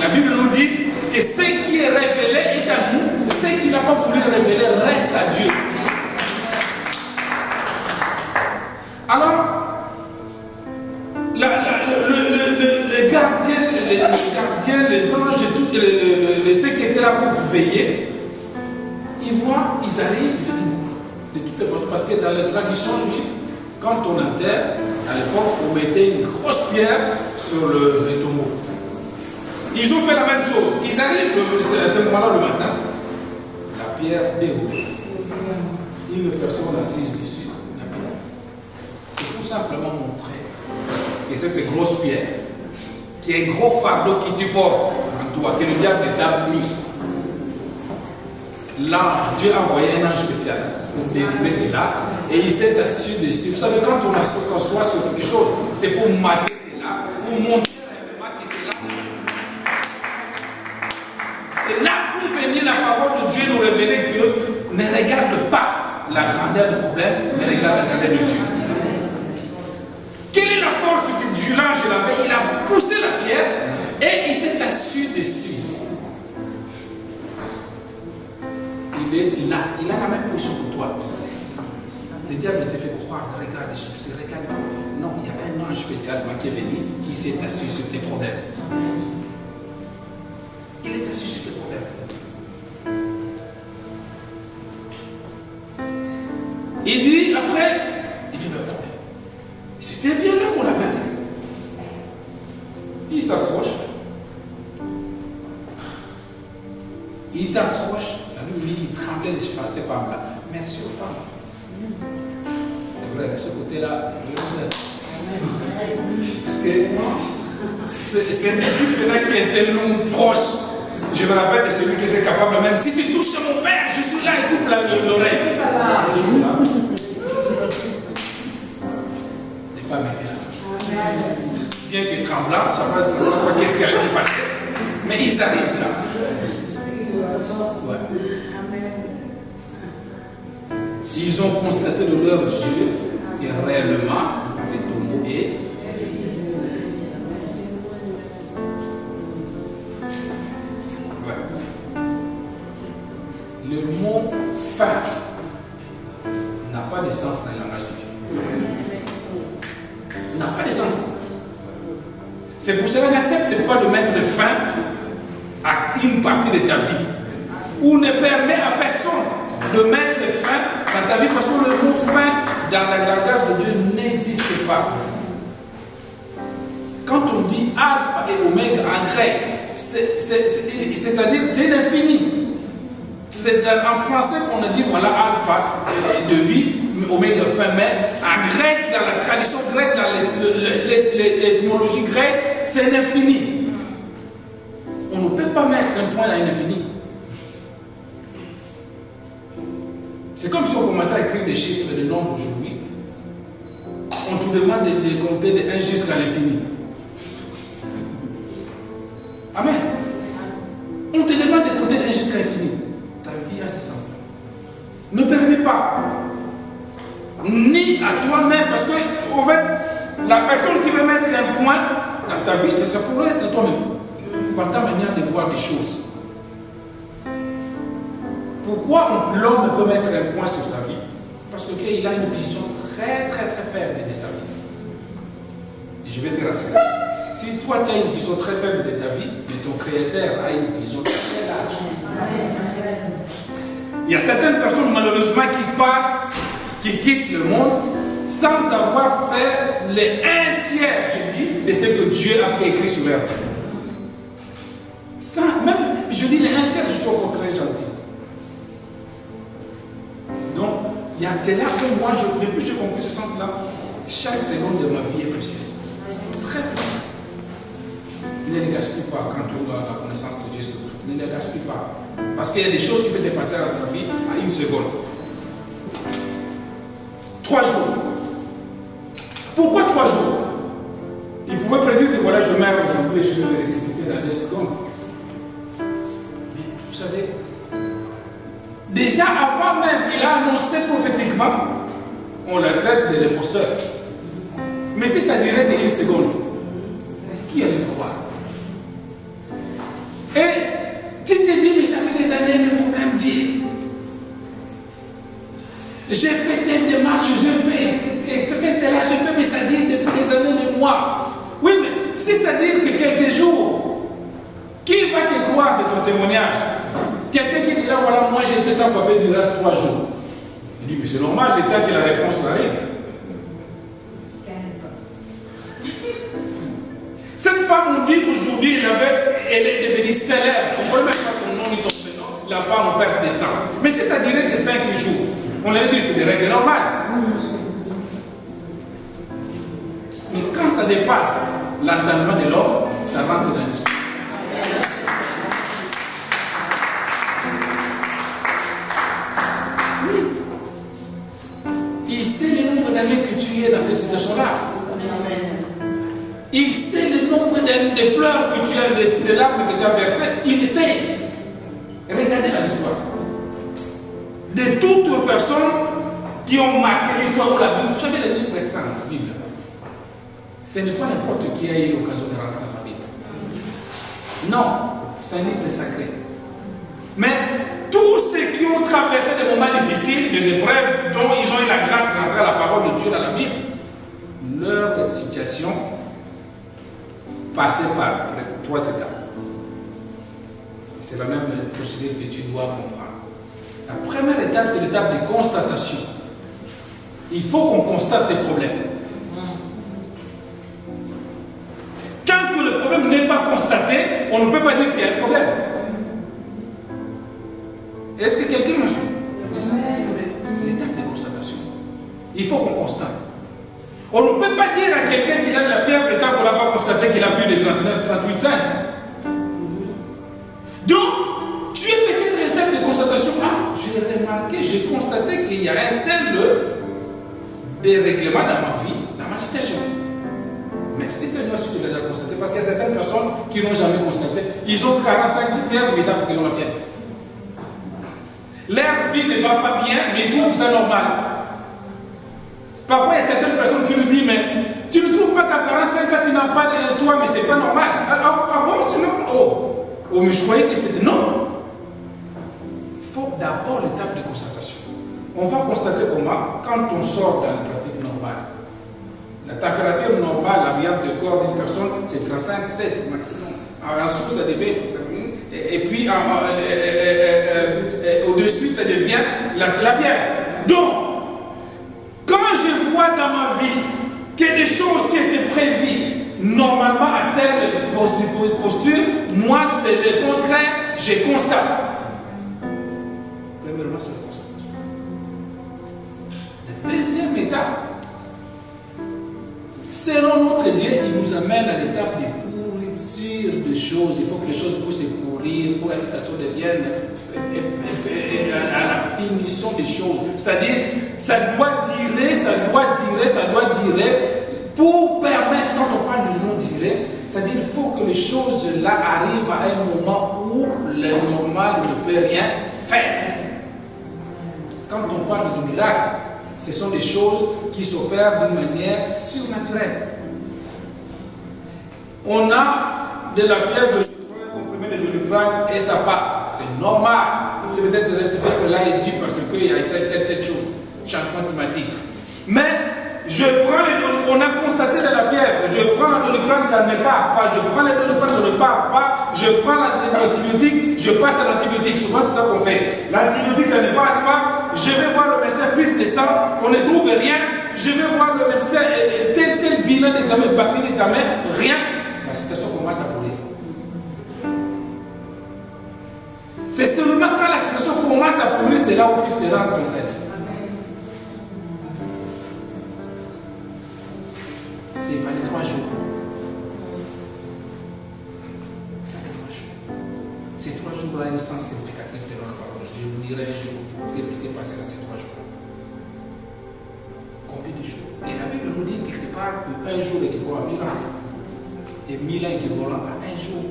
La Bible nous dit que ce qui est révélé est à nous, ce qui n'a pas voulu révéler reste à Dieu. Alors, les gardiens, les anges, ceux qui étaient là pour veiller, ils voient, ils arrivent de toutes les façons. Parce que dans les traditions juives, quand on enterre, à l'époque, on mettait une grosse pierre sur le tombeau. Ils ont fait la même chose. Ils arrivent à ce moment-là le matin, la pierre déroulée. Une personne assise dessus, la pierre. C'est tout simplement montrer que cette grosse pierre, qui est un gros fardeau qui te porte en toi, que le diable t'a mis. Là, Dieu a envoyé un ange spécial pour dérouler cela et il s'est assis dessus. Vous savez, quand on s'assoit sur quelque chose, c'est pour marquer cela, pour montrer réellement que c'est là. C'est là pour venir la parole de Dieu nous révéler que ne regarde pas la grandeur du problème, mais regarde la grandeur de Dieu. Quelle est la force du l'ange l'avait? Il a poussé la pierre et il s'est assis dessus. Il est là, il a la même position que toi. Le diable te fait croire, regarde, soucis, regarde. Non, il y a un ange spécialement qui est venu, qui s'est assis sur tes problèmes. Il est assis sur tes problèmes. Il dit après, il dit, c'était bien là qu'on l'avait attendu. Il s'approche. Il s'approche. La Bible dit qu'il tremblait de ces femmes-là. Merci aux femmes. C'est vrai, de ce côté-là, je vous aime. Parce que c'est un esprit qui était long, proche. Je me rappelle de celui qui était capable, même si tu touches mon père, je suis là, écoute l'oreille. Les femmes étaient là. Bien que tremblant, ça ne sait pas qu'est-ce qui allait se passer. Mais ils arrivent là. Ouais. Ils ont constaté de leurs yeux que réellement le tombeau est. Ouais. Le mot fin n'a pas de sens dans le langage de Dieu. N'a pas de sens. C'est pour cela que n'accepte pas de mettre fin à une partie de ta vie. Ou ne permet à personne de mettre fin dans ta vie parce que le mot fin dans la langage de Dieu n'existe pas. Quand on dit alpha et oméga en grec, c'est-à-dire c'est l'infini. C'est en français qu'on a dit voilà alpha début, oméga fin, mais en grec, dans la tradition grecque, dans l'étymologie grecque, c'est l'infini. On ne peut pas mettre un point à l'infini. C'est comme si on commençait à écrire des chiffres, des nombres aujourd'hui. On te demande de compter de 1 jusqu'à l'infini. Amen. On te demande de compter de 1 jusqu'à l'infini. Ta vie a ce sens-là. Ne permets pas. Ni à toi-même, parce que, en fait, la personne qui veut mettre un point dans ta vie, ça pourrait être toi-même. Par ta manière de voir les choses. Pourquoi l'homme peut mettre un point sur sa vie? parce qu'il a une vision très faible de sa vie. Et je vais te rassurer. Si toi tu as une vision très faible de ta vie, mais ton Créateur a une vision très large. Il y a certaines personnes malheureusement qui partent, qui quittent le monde sans avoir fait les 1/3, je dis, de ce que Dieu a écrit sur leur vie. Même, je dis les 1/3, je suis encore très gentil. Donc, c'est là que moi, depuis que j'ai compris ce sens-là, chaque seconde de ma vie est précieuse. Très précieuse. Ne les gaspille pas quand tu as la connaissance de Dieu. Ne les gaspille pas. Parce qu'il y a des choses qui peuvent se passer dans ta vie à une seconde. 3 jours. Pourquoi 3 jours? Il pouvait prédire que voilà, je meurs aujourd'hui et je vais me ressusciter dans 10 secondes. Mais vous savez, déjà avant même, il a annoncé prophétiquement, on la traite de l'imposteur. Mais si ça dirait qu'une seconde, qui allait me croire? Et tu te dis, mais ça fait des années, mes problèmes dit. J'ai fait telle démarche, je fais, ce fait-là, j'ai fait, mais ça dit depuis des années, des mois. Oui, mais si ça dit que quelques jours, qui va te croire de ton témoignage? Quelqu'un qui dira, voilà, moi j'ai été sans papier durant 3 jours. Il dit, mais c'est normal, le temps que la réponse arrive. Cette femme, on dit qu'aujourd'hui, elle est devenue célèbre. On ne peut même pas son nom ni son prénom. La femme perd des sangs. Mais si ça dirait que 5 jours, on a dit que c'est des règles normales. Mais quand ça dépasse l'entendement de l'homme, ça rentre dans l'histoire. Oui. Il sait le nombre d'années que tu es dans cette situation-là. Il sait le nombre de fleurs que tu as versées, de larmes que tu as versées. Il sait. Regardez l'histoire. De toutes les personnes qui ont marqué l'histoire de la Bible, vous savez, les livres saints, la Bible. Ce n'est pas n'importe qui a eu l'occasion de rentrer dans la Bible. Non, c'est un livre sacré. Mais tous ceux qui ont traversé des moments difficiles, des épreuves dont ils ont eu la grâce de rentrer à la parole de Dieu dans la Bible, leur situation passait par 3 étapes. C'est la même procédure que tu dois comprendre. La première étape, c'est l'étape de constatation. Il faut qu'on constate tes problèmes. Tant que le problème n'est pas constaté, on ne peut pas dire qu'il y a un problème. Est-ce que quelqu'un me suit? L'étape de constatation. Il faut qu'on constate. On ne peut pas dire à quelqu'un qu'il a de la fièvre tant qu'on n'a pas constaté qu'il a plus de 39, 38 ans. Donc, tu es peut-être à l'étape de constatation. Ah, j'ai remarqué, j'ai constaté qu'il y a un tel dérèglement dans ma vie, dans ma situation. Merci Seigneur si tu l'as déjà constaté, parce qu'il y a certaines personnes qui n'ont jamais constaté. Ils ont 45 de fièvre, mais ils savent qu'ils ont la fièvre. Leur vie ne va pas bien, mais ils trouvent ça normal. Parfois, il y a certaines personnes qui nous disent, mais tu ne trouves pas qu'à 45 ans, tu n'as pas de toi, mais c'est pas normal. Ah bon, c'est normal. Oh, mais je croyais que c'était non. Il faut d'abord l'étape de constatation. On va constater comment, quand on sort dans la pratique normale, la température normale, la viande de corps d'une personne, c'est 35,7 maximum. En dessous, ça devient, et puis au-dessus, ça devient la fièvre. Donc, quand je vois dans ma vie qu'il y a des choses qui étaient prévues normalement à telle posture, moi c'est le contraire, je constate. Premièrement, c'est la constatation. La deuxième étape, selon notre Dieu, il nous amène à l'étape de pourriture de choses. Il faut que les choses puissent se pourrir, il faut que la situation devienne à la finition des choses. C'est-à-dire, ça doit durer, pour permettre, quand on parle du nom durer, c'est-à-dire il faut que les choses-là arrivent à un moment où le normal ne peut rien faire. Quand on parle de miracle, ce sont des choses qui s'opèrent d'une manière surnaturelle. On a de la fièvre, comprimé de Doliprane et ça part. C'est normal. C'est peut-être le fait que là il dit parce qu'il y a telle chose. changement climatique. Mais je prends on a constaté de la fièvre, je prends la doliprane, ça ne part pas, je prends la doliprane, ça ne part pas, je prends l'antibiotique, je passe à l'antibiotique. Souvent c'est ça qu'on fait. L'antibiotique, ça ne passe pas, je vais voir le médecin, prise de sang, on ne trouve rien, je vais voir le médecin, tel bilan d'examen, bactéries d'examen, rien. La situation commence à brûler. C'est seulement quand la situation commence à pourrir, c'est là où Christ rentre en scène. C'est il fallait 3 jours. Il fallait 3 jours. Ces 3 jours là, une sens significatif de la parole. Je vous dirai un jour qu'est-ce qui s'est passé dans ces 3 jours. Combien de jours? Et la Bible nous dit quelque part qu'un jour équivaut à 1000 ans. Et 1000 ans équivalent à un jour.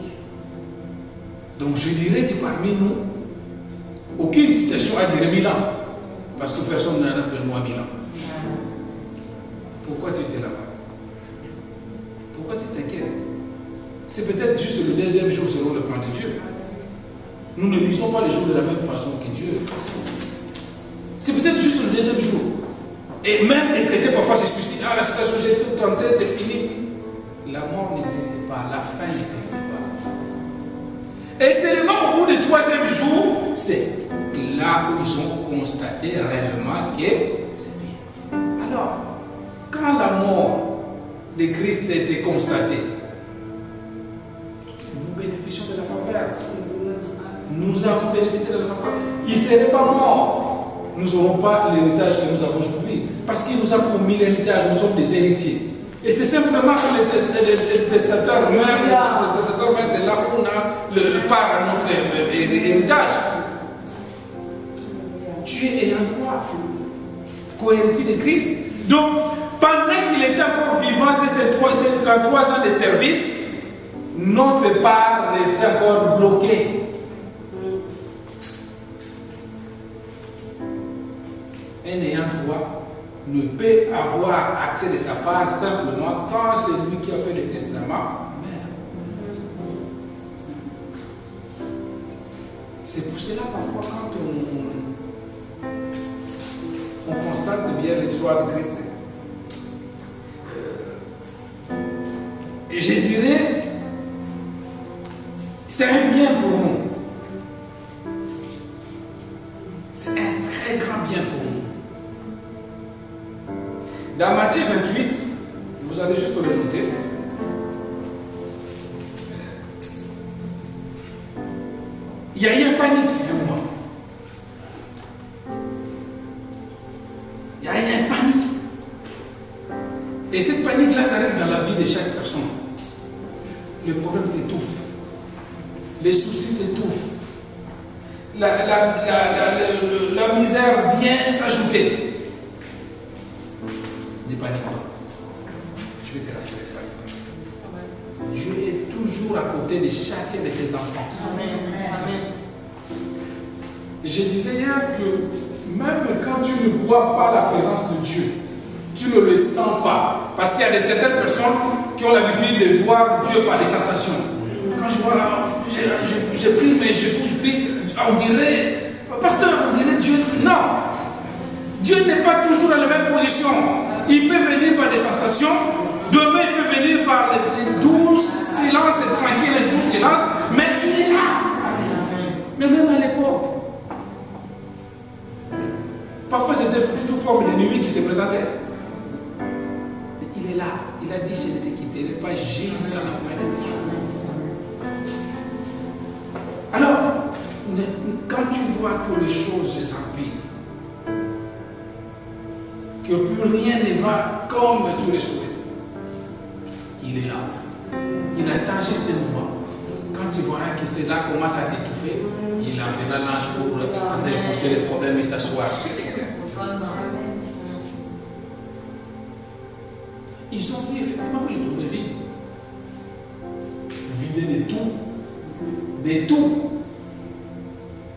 Donc je dirais que parmi nous, aucune situation a duré 1000 ans. Parce que personne n'a entre nous à 1000 ans. Pourquoi tu étais là-bas? Pourquoi tu t'inquiètes? C'est peut-être juste le deuxième jour selon le plan de Dieu. Nous ne lisons pas les jours de la même façon que Dieu. C'est peut-être juste le deuxième jour. Et même les chrétiens parfois se suicident. Ah, la situation, j'ai tout tenté, c'est fini. La mort n'existe pas, la fin n'existe pas. Et seulement au bout du 3e jour, c'est là où ils ont constaté réellement que c'est fini. Alors, quand la mort de Christ a été constatée, nous bénéficions de la faveur. Nous avons bénéficié de la faveur. Il ne serait pas mort. Nous n'aurons pas l'héritage que nous avons aujourd'hui. Parce qu'il nous a promis l'héritage, nous sommes des héritiers. Et c'est simplement que le testateur meurt, c'est là où on a le part à notre héritage. Tu es ayant droit, co-héritier de Christ. Donc, pendant qu'il était encore vivant, ces 33 ans de service, notre part restait encore bloquée. Un ayant droit ne peut avoir accès de sa part simplement quand c'est lui qui a fait le testament. C'est pour cela parfois quand on constate bien l'histoire de Christ, je dirais c'est un bien pour nous. C'est un très grand bien pour nous. Dans Matthieu 28, vous allez juste le noter. Il y a eu un panique à un moment. Il y a eu un panique. Et cette panique-là, ça arrive dans la vie de chaque personne. Le problème t'étouffe. Les soucis t'étouffent. La misère vient s'ajouter. Ne panique pas. Je vais te rassurer. Dieu est toujours à côté de chacun de ses enfants. Amen. Amen. Je disais hier que même quand tu ne vois pas la présence de Dieu, tu ne le sens pas. Parce qu'il y a certaines personnes qui ont l'habitude de voir Dieu par des sensations. Quand je vois là, je prie, mais je prie, on dirait, pasteur, on dirait Dieu. Non. Dieu n'est pas toujours dans la même position. Il peut venir par des sensations, demain il peut venir par les doux silences, tranquille et doux silence, mais il est là. Mais même à l'époque, parfois c'était toute forme de nuit qui se présentait. Mais il est là. Il a dit, je ne te quitterai pas jusqu'à la fin de tes jours. Alors, quand tu vois que les choses s'empirent, que plus rien ne va comme tu le souhaites, il est là. Il attend juste un moment. Quand tu verras que cela commence à t'étouffer, il enverra l'ange pour repousser les problèmes et s'asseoir sur ces problèmes. Ils ont vu effectivement qu'ils trouvaient vide. Vidé de tout. De tout.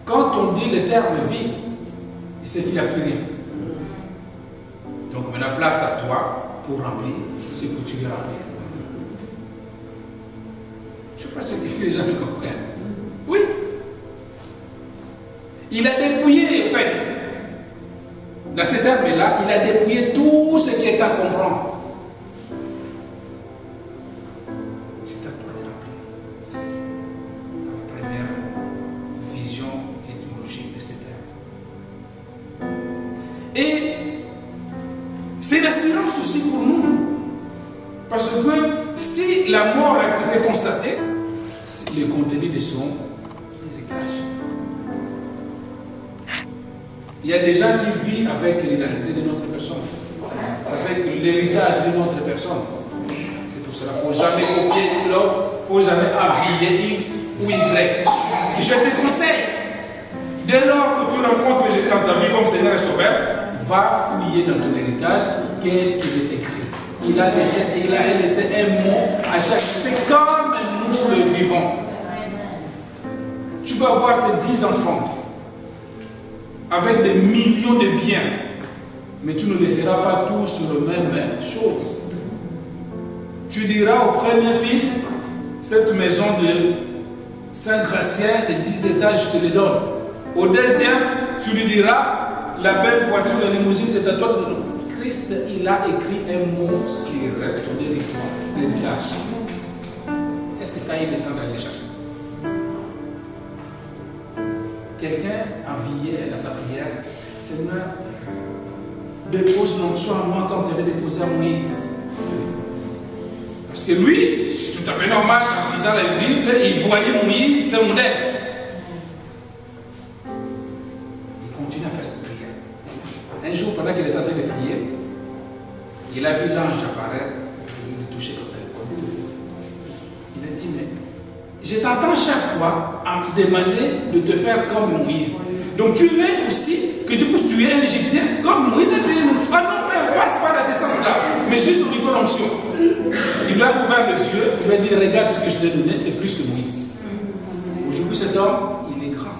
Quand on dit le terme vide, c'est qu'il n'y a plus rien. Donc maintenant, place à toi pour remplir ce que tu veux remplir. Je ne sais pas si les gens me comprennent. Oui. Il a dépouillé, en fait. Dans cet herbe-là, il a dépouillé tout ce qui est à comprendre. C'est à toi de rappeler ta première vision étymologique de cette herbe. Et c'est une assurance aussi pour nous. Parce que si la mort a été constatée, c'est le contenu de son héritage. Il y a des gens qui vivent avec l'identité de notre personne, avec l'héritage de notre personne. C'est pour cela qu'il ne faut jamais copier l'autre, il ne faut jamais habiller X ou Y. Et je te conseille, dès lors que tu rencontres Jésus dans ta vie comme Seigneur et Sauveur, va fouiller dans ton héritage, qu'est-ce qu'il est écrit. Il a laissé un mot à chaque. C'est comme nous le vivons. Tu peux avoir tes 10 enfants avec des millions de biens, mais tu ne laisseras pas tous sur la même chose. Tu diras au premier fils, cette maison de Saint-Gratien de 10 étages, je te le donne. Au deuxième, tu lui diras, la belle voiture, la limousine, c'est à toi de donner. Christ, il a écrit un mot sur ton héritage. Est-ce que tu as eu le temps d'aller chercher? Quelqu'un a veillé dans sa prière, Seigneur, dépose l'onction à moi comme tu avais déposé à Moïse. Parce que lui, c'est tout à fait normal, en lisant la Bible, il voyait Moïse, c'est modèle. Il continue à faire cette prière. Un jour, pendant qu'il est en train de prier, il a vu l'ange apparaître, il le toucher comme ça. Il a dit, mais je t'entends chaque fois à me demander de te faire comme Moïse. Donc tu veux aussi que tu puisses tuer un Égyptien comme Moïse a tué nous. Ah non, ne passe pas dans ce sens-là, mais juste au niveau d'onction. Il lui a ouvert les yeux, il lui a dit, regarde ce que je t'ai donné, c'est plus que Moïse. Aujourd'hui, cet homme, il est grand.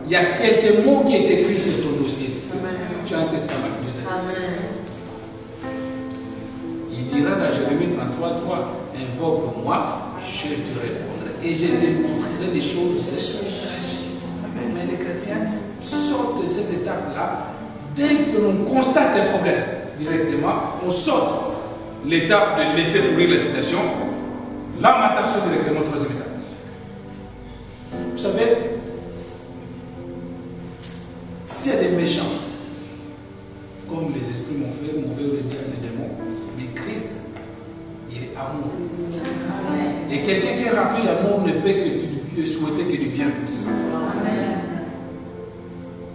Il y a quelques mots qui sont écrits sur ton dossier. Tu as un testament que Dieu t'a dit. Il dira dans Jérémie 33, 3, invoque-moi, je te répondrai. Et je te montrerai des choses. Mais les chrétiens sortent de cette étape-là. Dès que l'on constate un problème, directement, on saute l'étape de laisser pourrir la situation. Lamentation directement, troisième étape. Vous savez, s'il y a des méchants, comme les esprits m'ont fait, mauvais ou les démons, mais Christ, il est amour. Et quelqu'un qui est rempli d'amour ne peut que souhaiter que du bien pour ses enfants.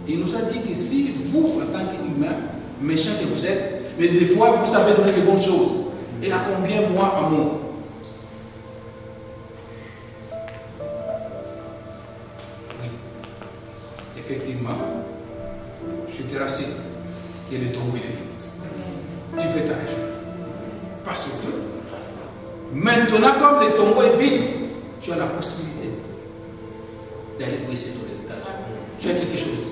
Il nous a dit que si vous, en tant qu'humain, méchant que vous êtes, mais des fois vous savez donner de bonnes choses, et à combien moi amour? Oui, effectivement, je te rassure que le tombeau est vide. Tu peux t'en réjouir. Parce que maintenant, comme le tombeau est vide, tu as la possibilité d'aller fouiller sur ton héritage. Tu as quelque chose.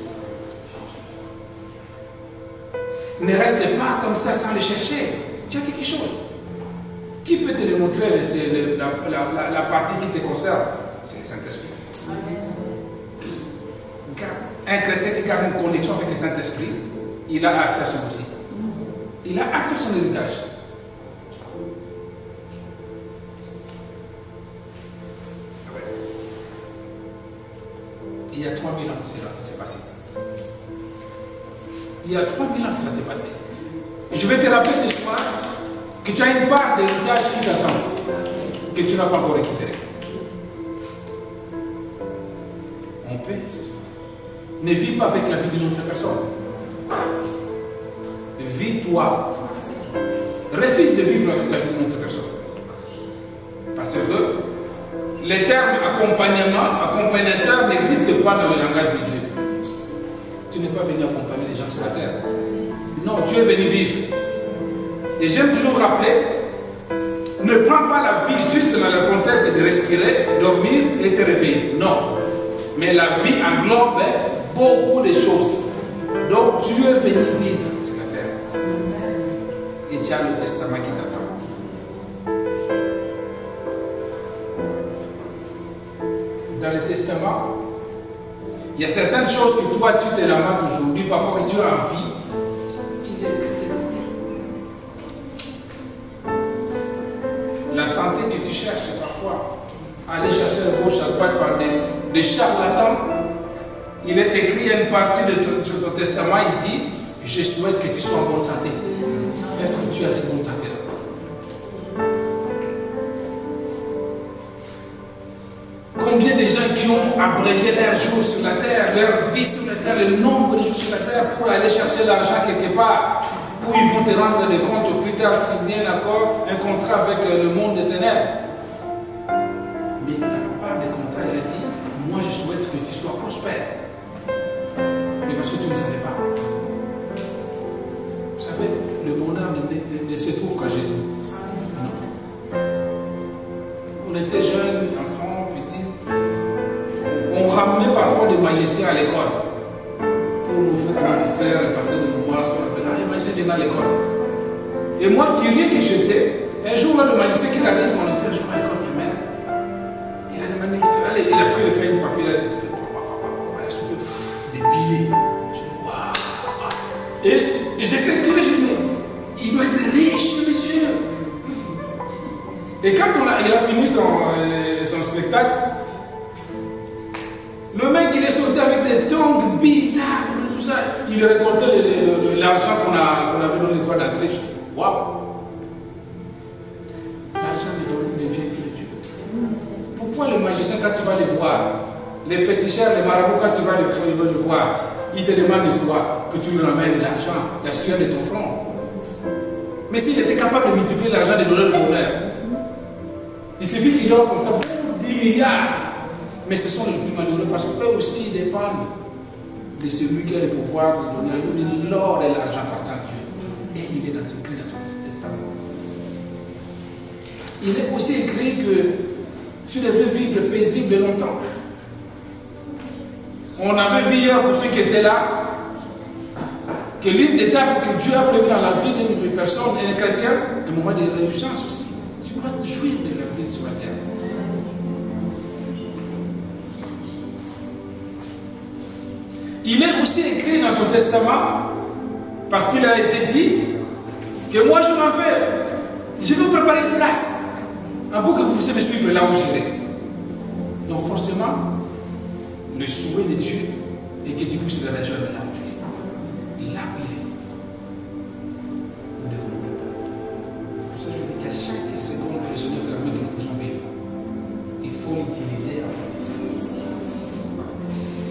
Ne reste pas comme ça sans le chercher. Tu as quelque chose. Qui peut te le montrer, la partie qui te concerne? C'est le Saint-Esprit. Un chrétien qui garde une connexion avec le Saint-Esprit, il a accès à son dossier. Il a accès à son héritage. Il y a 3000 ans, cela s'est passé. Il y a 3000 ans, cela s'est passé. Et je vais te rappeler ce soir que tu as une part d'héritage qui t'attend, que tu n'as pas encore récupéré. On peut. Ne vis pas avec la vie d'une autre personne. Vis-toi. Refuse de vivre avec la vie d'une autre personne. Parce que les termes accompagnement, accompagnateur n'existent pas dans le langage de Dieu. Tu n'es pas venu accompagner les gens sur la terre. Non, tu es venu vivre. Et j'aime toujours rappeler, ne prends pas la vie juste dans le contexte de respirer, dormir et se réveiller. Non. Mais la vie englobe beaucoup de choses. Donc tu es venu vivre sur la terre. Et tu as le testament qui t'attend. Dans le testament, Il y a certaines choses que toi, tu te lamentes aujourd'hui, parfois que tu as envie. La santé que tu cherches, parfois, aller chercher à gauche, à droite par des charlatans. Il est écrit à une partie de ton testament, il dit, je souhaite que tu sois en bonne santé. Est-ce que tu as cette bonne santé-là? Combien de gens qui ont abrégé leurs jours sur la terre, leur vie sur la terre, le nombre de jours sur la terre pour aller chercher l'argent quelque part, où ils vont te rendre des comptes plus tard, signer un accord, un contrat avec le monde des ténèbres. Mais dans la part des contrats, il a dit, moi je souhaite que tu sois prospère. Mais parce que tu ne savais pas. Vous savez, le bonheur ne se trouve qu'à Jésus. Non. On était jeunes, enfants, petits. On ramenait parfois des magiciens à l'école pour nous faire distraire et passer des moments sur la télé. Ah, les magiciens viennent à l'école. Et moi, curieux que j'étais, un jour là, le magicien qui arrive, on était un jour à l'école primaire. Il a demandé, il a pris le feuille de papier, il a soufflé des billets. Je dis, waouh! Et j'étais curieux, je dis, il doit être riche, ce monsieur. Et quand il a fini son spectacle, le mec il est sorti avec des tongs bizarres, tout ça. Il récoltait l'argent qu'on avait dans les doigts d'entrée. Waouh! L'argent ne vient que de Dieu. Pourquoi les magiciens, quand tu vas les voir, les féticheurs, les marabouts, quand tu vas les voir, ils te demandent quoi? Que tu lui ramènes l'argent, la sueur de ton front. Mais s'il était capable de multiplier l'argent, de donner le bonheur, il suffit qu'il donne comme ça 10 milliards. Mais ce sont les plus malheureux parce qu'eux aussi dépendent de celui qui a le pouvoir de donner l'or et l'argent par Dieu. Et il est écrit dans ton testament. Il est aussi écrit que tu devrais vivre paisible longtemps. On avait vu hier pour ceux qui étaient là que l'une des étapes que Dieu a prévues dans la vie d'une personne et des chrétiens, un moment de réjouissance aussi. Tu dois te jouir de la vie sur la terre. Il est aussi écrit dans ton testament, parce qu'il a été dit, que moi je m'en vais. Je vais préparer une place, pour que vous puissiez me suivre là où j'irai. Donc forcément, le souhait de Dieu est que tu puisses le rejoindre là où tu es. Là où il est. Nous devons le préparer. Pour ça, je dis qu'à chaque seconde que le Seigneur permet que nous puissions vivre, il faut l'utiliser à ton mission.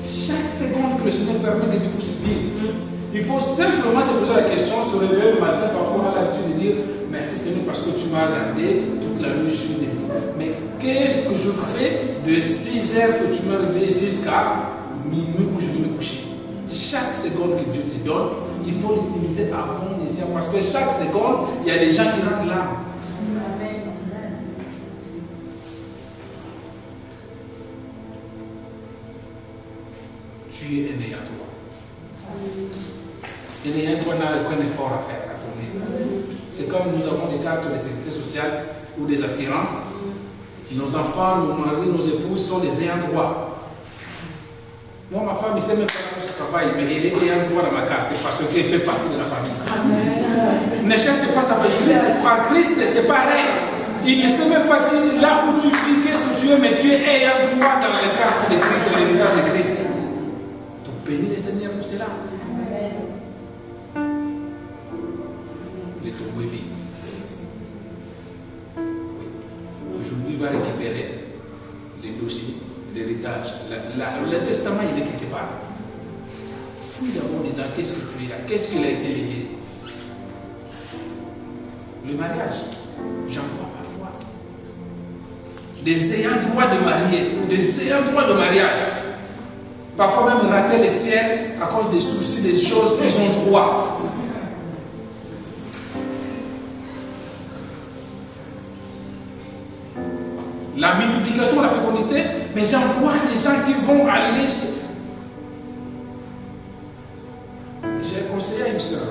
Chaque seconde que le Seigneur permet que tu puisses vivre, il faut simplement se poser la question, se réveiller le matin, parfois on a l'habitude de dire merci Seigneur parce que tu m'as gardé toute la nuit, je suis debout. Mais qu'est-ce que je fais de 6 heures que tu m'as réveillé jusqu'à minuit où je vais me coucher? Chaque seconde que Dieu te donne, il faut l'utiliser à fond escient parce que chaque seconde, il y a des gens qui rentrent là. Tu es aîné à toi. Aîné à toi n'a aucun effort à faire, à fournir. C'est comme nous avons des cartes de sécurité sociale ou des assurances. Nos enfants, nos maris, nos épouses sont des ayants droit. Moi, ma femme, il ne sait même pas comment je travaille, mais elle est ayant droit dans ma carte parce qu'elle fait partie de la famille. Amen. Ne cherche pas ça avec Christ. Par Christ, c'est pareil. Il ne sait même pas que là où tu vis, qu'est-ce que tu es, mais tu es ayant droit dans les cartes de Christ et l'héritage de Christ. Donc, bénis le Seigneur pour cela. Le tombeau est vide. Aujourd'hui, il va récupérer les dossiers, l'héritage. Le testament, il est quelque part. Fouille d'abord dedans, qu'est-ce que tu as, qu'est-ce qu'il a été légué. Le mariage, j'en vois parfois. Des ayants droit de marier, des ayants droit de mariage. Parfois même rater les ciels à cause des soucis, des choses qu'ils ont droit. La multiplication, la fécondité, mais j'en vois des gens qui vont aller. J'ai conseillé à une soeur,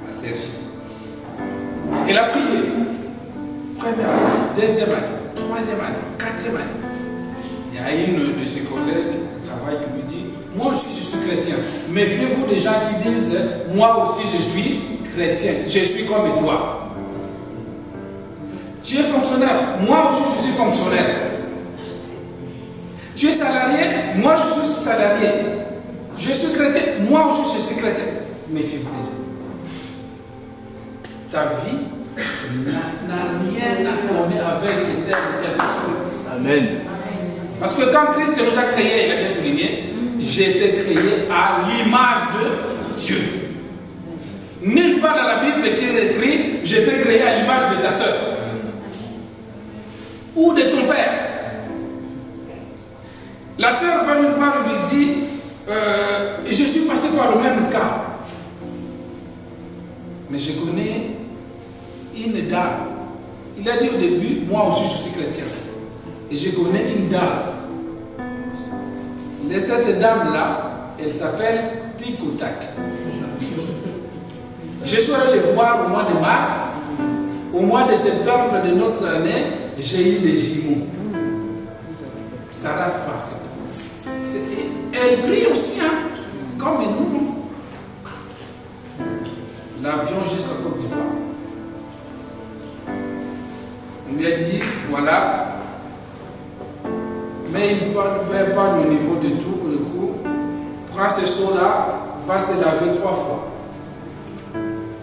à Serge. Elle a prié. Première année, deuxième année, troisième année, quatrième année. Il y a une de ses collègues qui travaille qui lui dit moi aussi je suis chrétien. Méfiez-vous des gens qui disent, moi aussi je suis chrétien, je suis comme toi. Tu es fonctionnaire, moi aussi je suis fonctionnaire. Tu es salarié, moi je suis salarié. Je suis chrétien, moi aussi je suis chrétien. Méfiez-vous des gens. Ta vie n'a rien à former avec les termes de quelque chose. Amen. Parce que quand Christ nous a créés, il a bien souligné, j'ai été créé à l'image de Dieu. Nulle part dans la Bible qui est écrit, j'ai été créé à l'image de ta soeur. Ou de ton père. La soeur va nous voir et lui dit, je suis passé par le même cas. Mais je connais une dame. Il a dit au début, moi aussi je suis chrétien. Et je connais une dame. Cette dame-là, elle s'appelle Tic-Tac. Je suis allé les voir au mois de mars. Au mois de septembre de notre année, j'ai eu des jumeaux. Ça ne rate pas. Elle prie aussi, hein, comme nous. L'avion jusqu'à Côte d'Ivoire. On lui a dit, voilà, mais il ne perd pas le niveau de tout pour le coup. Prends ce seau-là, va se laver 3 fois.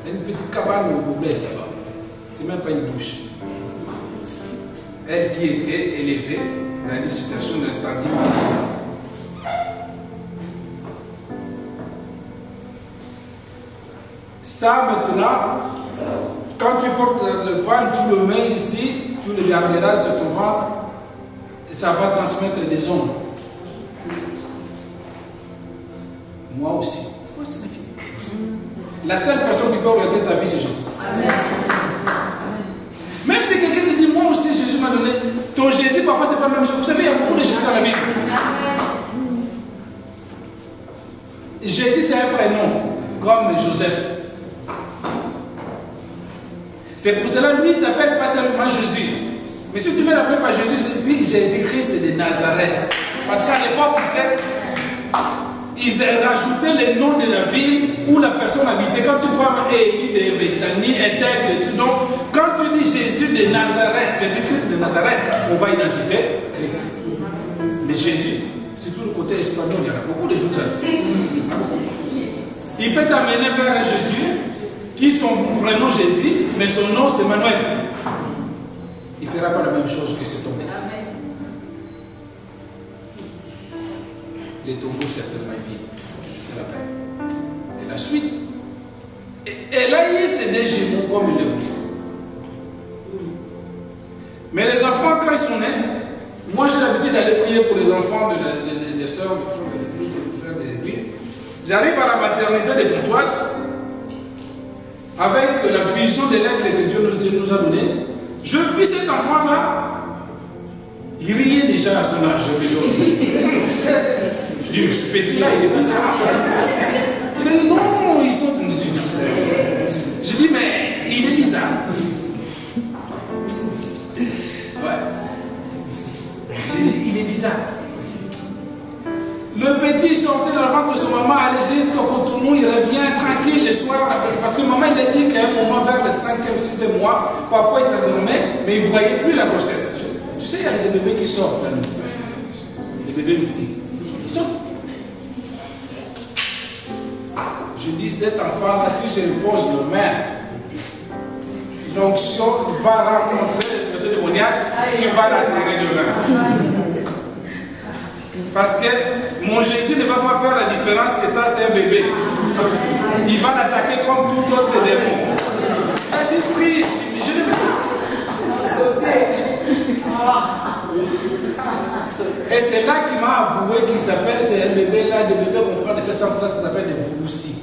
C'est une petite cabane au bled là-bas. C'est même pas une douche. Elle qui était élevée dans une situation de standing. Ça maintenant, quand tu portes le pain, tu le mets ici, tu le garderas sur ton ventre et ça va transmettre des ondes. Moi aussi. Il faut se méfier. La seule personne qui peut orienter ta vie, c'est Jésus. Amen. Même si quelqu'un te dit, moi aussi Jésus m'a donné, ton Jésus parfois c'est pas le même chose. Vous savez, il y a beaucoup de Jésus dans la Bible. Jésus c'est un prénom, comme Joseph. C'est pour cela que lui il s'appelle pas seulement Jésus. Mais si tu veux l'appeler par Jésus, dis Jésus-Christ de Nazareth. Parce qu'à l'époque, ils rajoutaient les noms de la ville où la personne habitait. Quand tu prends Élie de Bethanie, Éthel, tout donc, quand tu dis Jésus de Nazareth, Jésus-Christ de Nazareth, on va identifier Christ. Mais Jésus, surtout le côté espagnol, il y en a beaucoup de choses ainsi. Il peut t'amener vers un Jésus qui son prénom Jésus, mais son nom c'est Manuel. Il ne fera pas la même chose que cet homme. Les tombeaux certainement vite. Et la suite. Et là, il y a ces deux jumeaux comme il le voulait. Mais les enfants, quand ils sont nés, moi j'ai l'habitude d'aller prier pour les enfants des sœurs, des frères de l'église. J'arrive à la maternité de Pontoise avec la vision de l'aigle que Dieu nous a donné. Je vis cet enfant-là, il riait déjà à son âge. Je dis, mais ce petit-là, il est bizarre. Il dit, non, ils sont... Je dis, mais il est bizarre. Ouais. J'ai dit, il est bizarre. Le petit sortait dans le ventre de son maman, allait jusqu'au Cotonou, il revient tranquille le soir. Parce que maman, il a dit qu'à un moment, vers le 5e, 6e mois, parfois il s'endormait, mais il ne voyait plus la grossesse. Tu sais, il y a des bébés qui sortent, là, des bébés mystiques. Ils sortent. Je dis, cet enfant-là, si je lui pose le main, l'onction va rencontrer le monsieur démoniaque, tu vas l'attirer demain. Parce que mon Jésus ne va pas faire la différence que ça c'est un bébé. Il va l'attaquer comme tout autre démon. Il dit, prie, je ne vais pas sauter. Et c'est là qu'il m'a avoué qu'il s'appelle, c'est un bébé là, des bébés qu'on prend de ce sens-là, ça s'appelle des Vouloussi.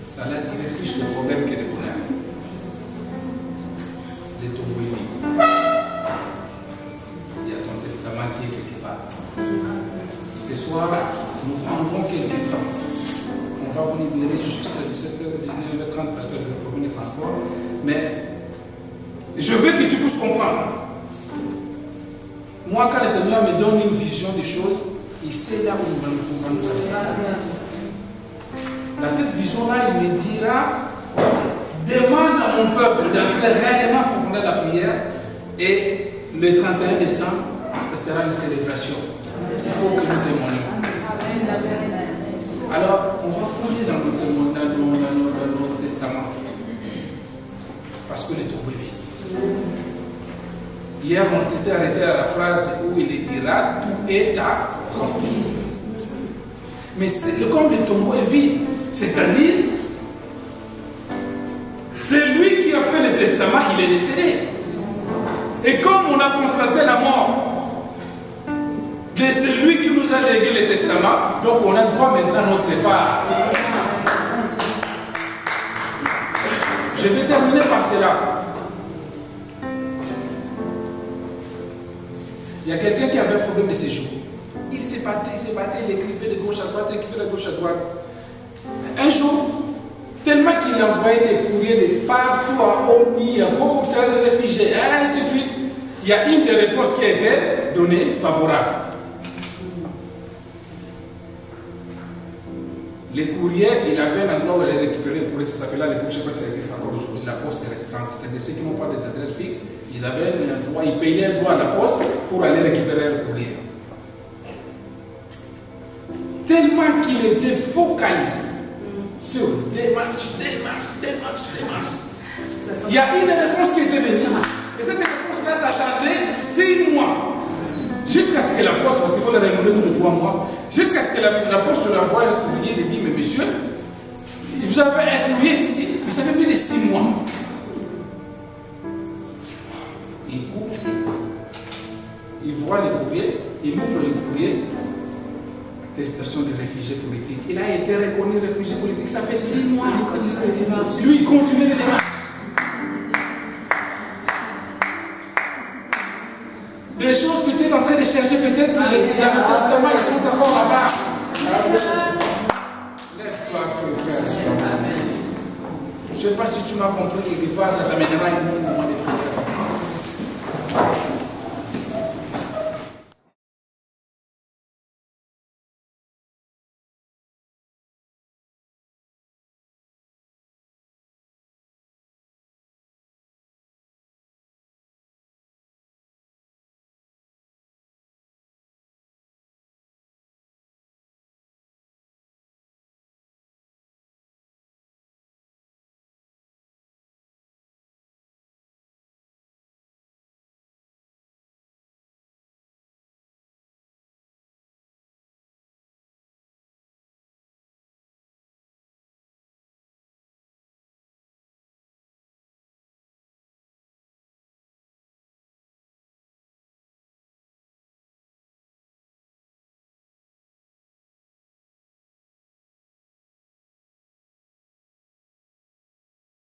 Ça l'a tiré plus de problèmes que de bonheur. Les tombeaux ici. Il y a ton testament qui est quelque part. Ce soir, nous prendrons quelques temps. On va vous libérer jusqu'à 17h, 19h. Mais je veux que tu puisses comprendre. Moi, quand le Seigneur me donne une vision des choses, il sait là où il va nous amener. Dans cette vision-là, il me dira, demande à mon peuple d'entrer réellement en profondeur de la prière. Et le 31 décembre, ce sera une célébration. Il faut que nous témoignions. Alors, on va fouiller dans notre testament. Parce que le tombeau est vide. Hier, on s'était arrêté à la phrase où il dira tout est accompli. Mais comme le tombeau est vide, c'est-à-dire, c'est lui qui a fait le testament, il est décédé. Et comme on a constaté la mort de celui qui nous a légué le testament, donc on a droit maintenant à notre part. Je vais terminer par cela. Il y a quelqu'un qui avait un problème de séjour. Il s'est battu, il écrivait de gauche à droite, il écrivait de gauche à droite. Un jour, tellement qu'il envoyait des courriers de partout à ONU, à des réfugiés, et ainsi de suite, il y a une des réponses qui a été donnée favorable. Les courriers, il avait un endroit où il allait récupérer le courrier, ça s'appelait à l'époque, je ne sais pas si ça existe encore aujourd'hui, la poste restreinte. C'est-à-dire ceux qui n'ont pas des adresses fixes, ils avaient un endroit, ils payaient un droit à la poste pour aller récupérer le courrier. Tellement qu'il était focalisé sur démarche. Il y a une réponse qui était venue. Et cette réponse-là s'attendait 6 mois. Jusqu'à ce que la poste, parce qu'il faut la renouveler tous les 3 mois, jusqu'à ce que la poste lui envoie un courrier et dit, mais monsieur, vous avez un courrier ici, mais ça fait plus de 6 mois. Il ouvre, il voit le courrier, il ouvre le courrier, attestation de réfugiés politiques. Il a été reconnu réfugié politique, ça fait 6 mois. Il continue les démarches. Lui, il continue les démarches. Des choses que tu es en train de chercher, peut-être dans le testament, ils sont encore là-bas. Lève-toi, frère. Je ne sais pas si tu m'as compris quelque part, ça t'amènera à un moment de prière.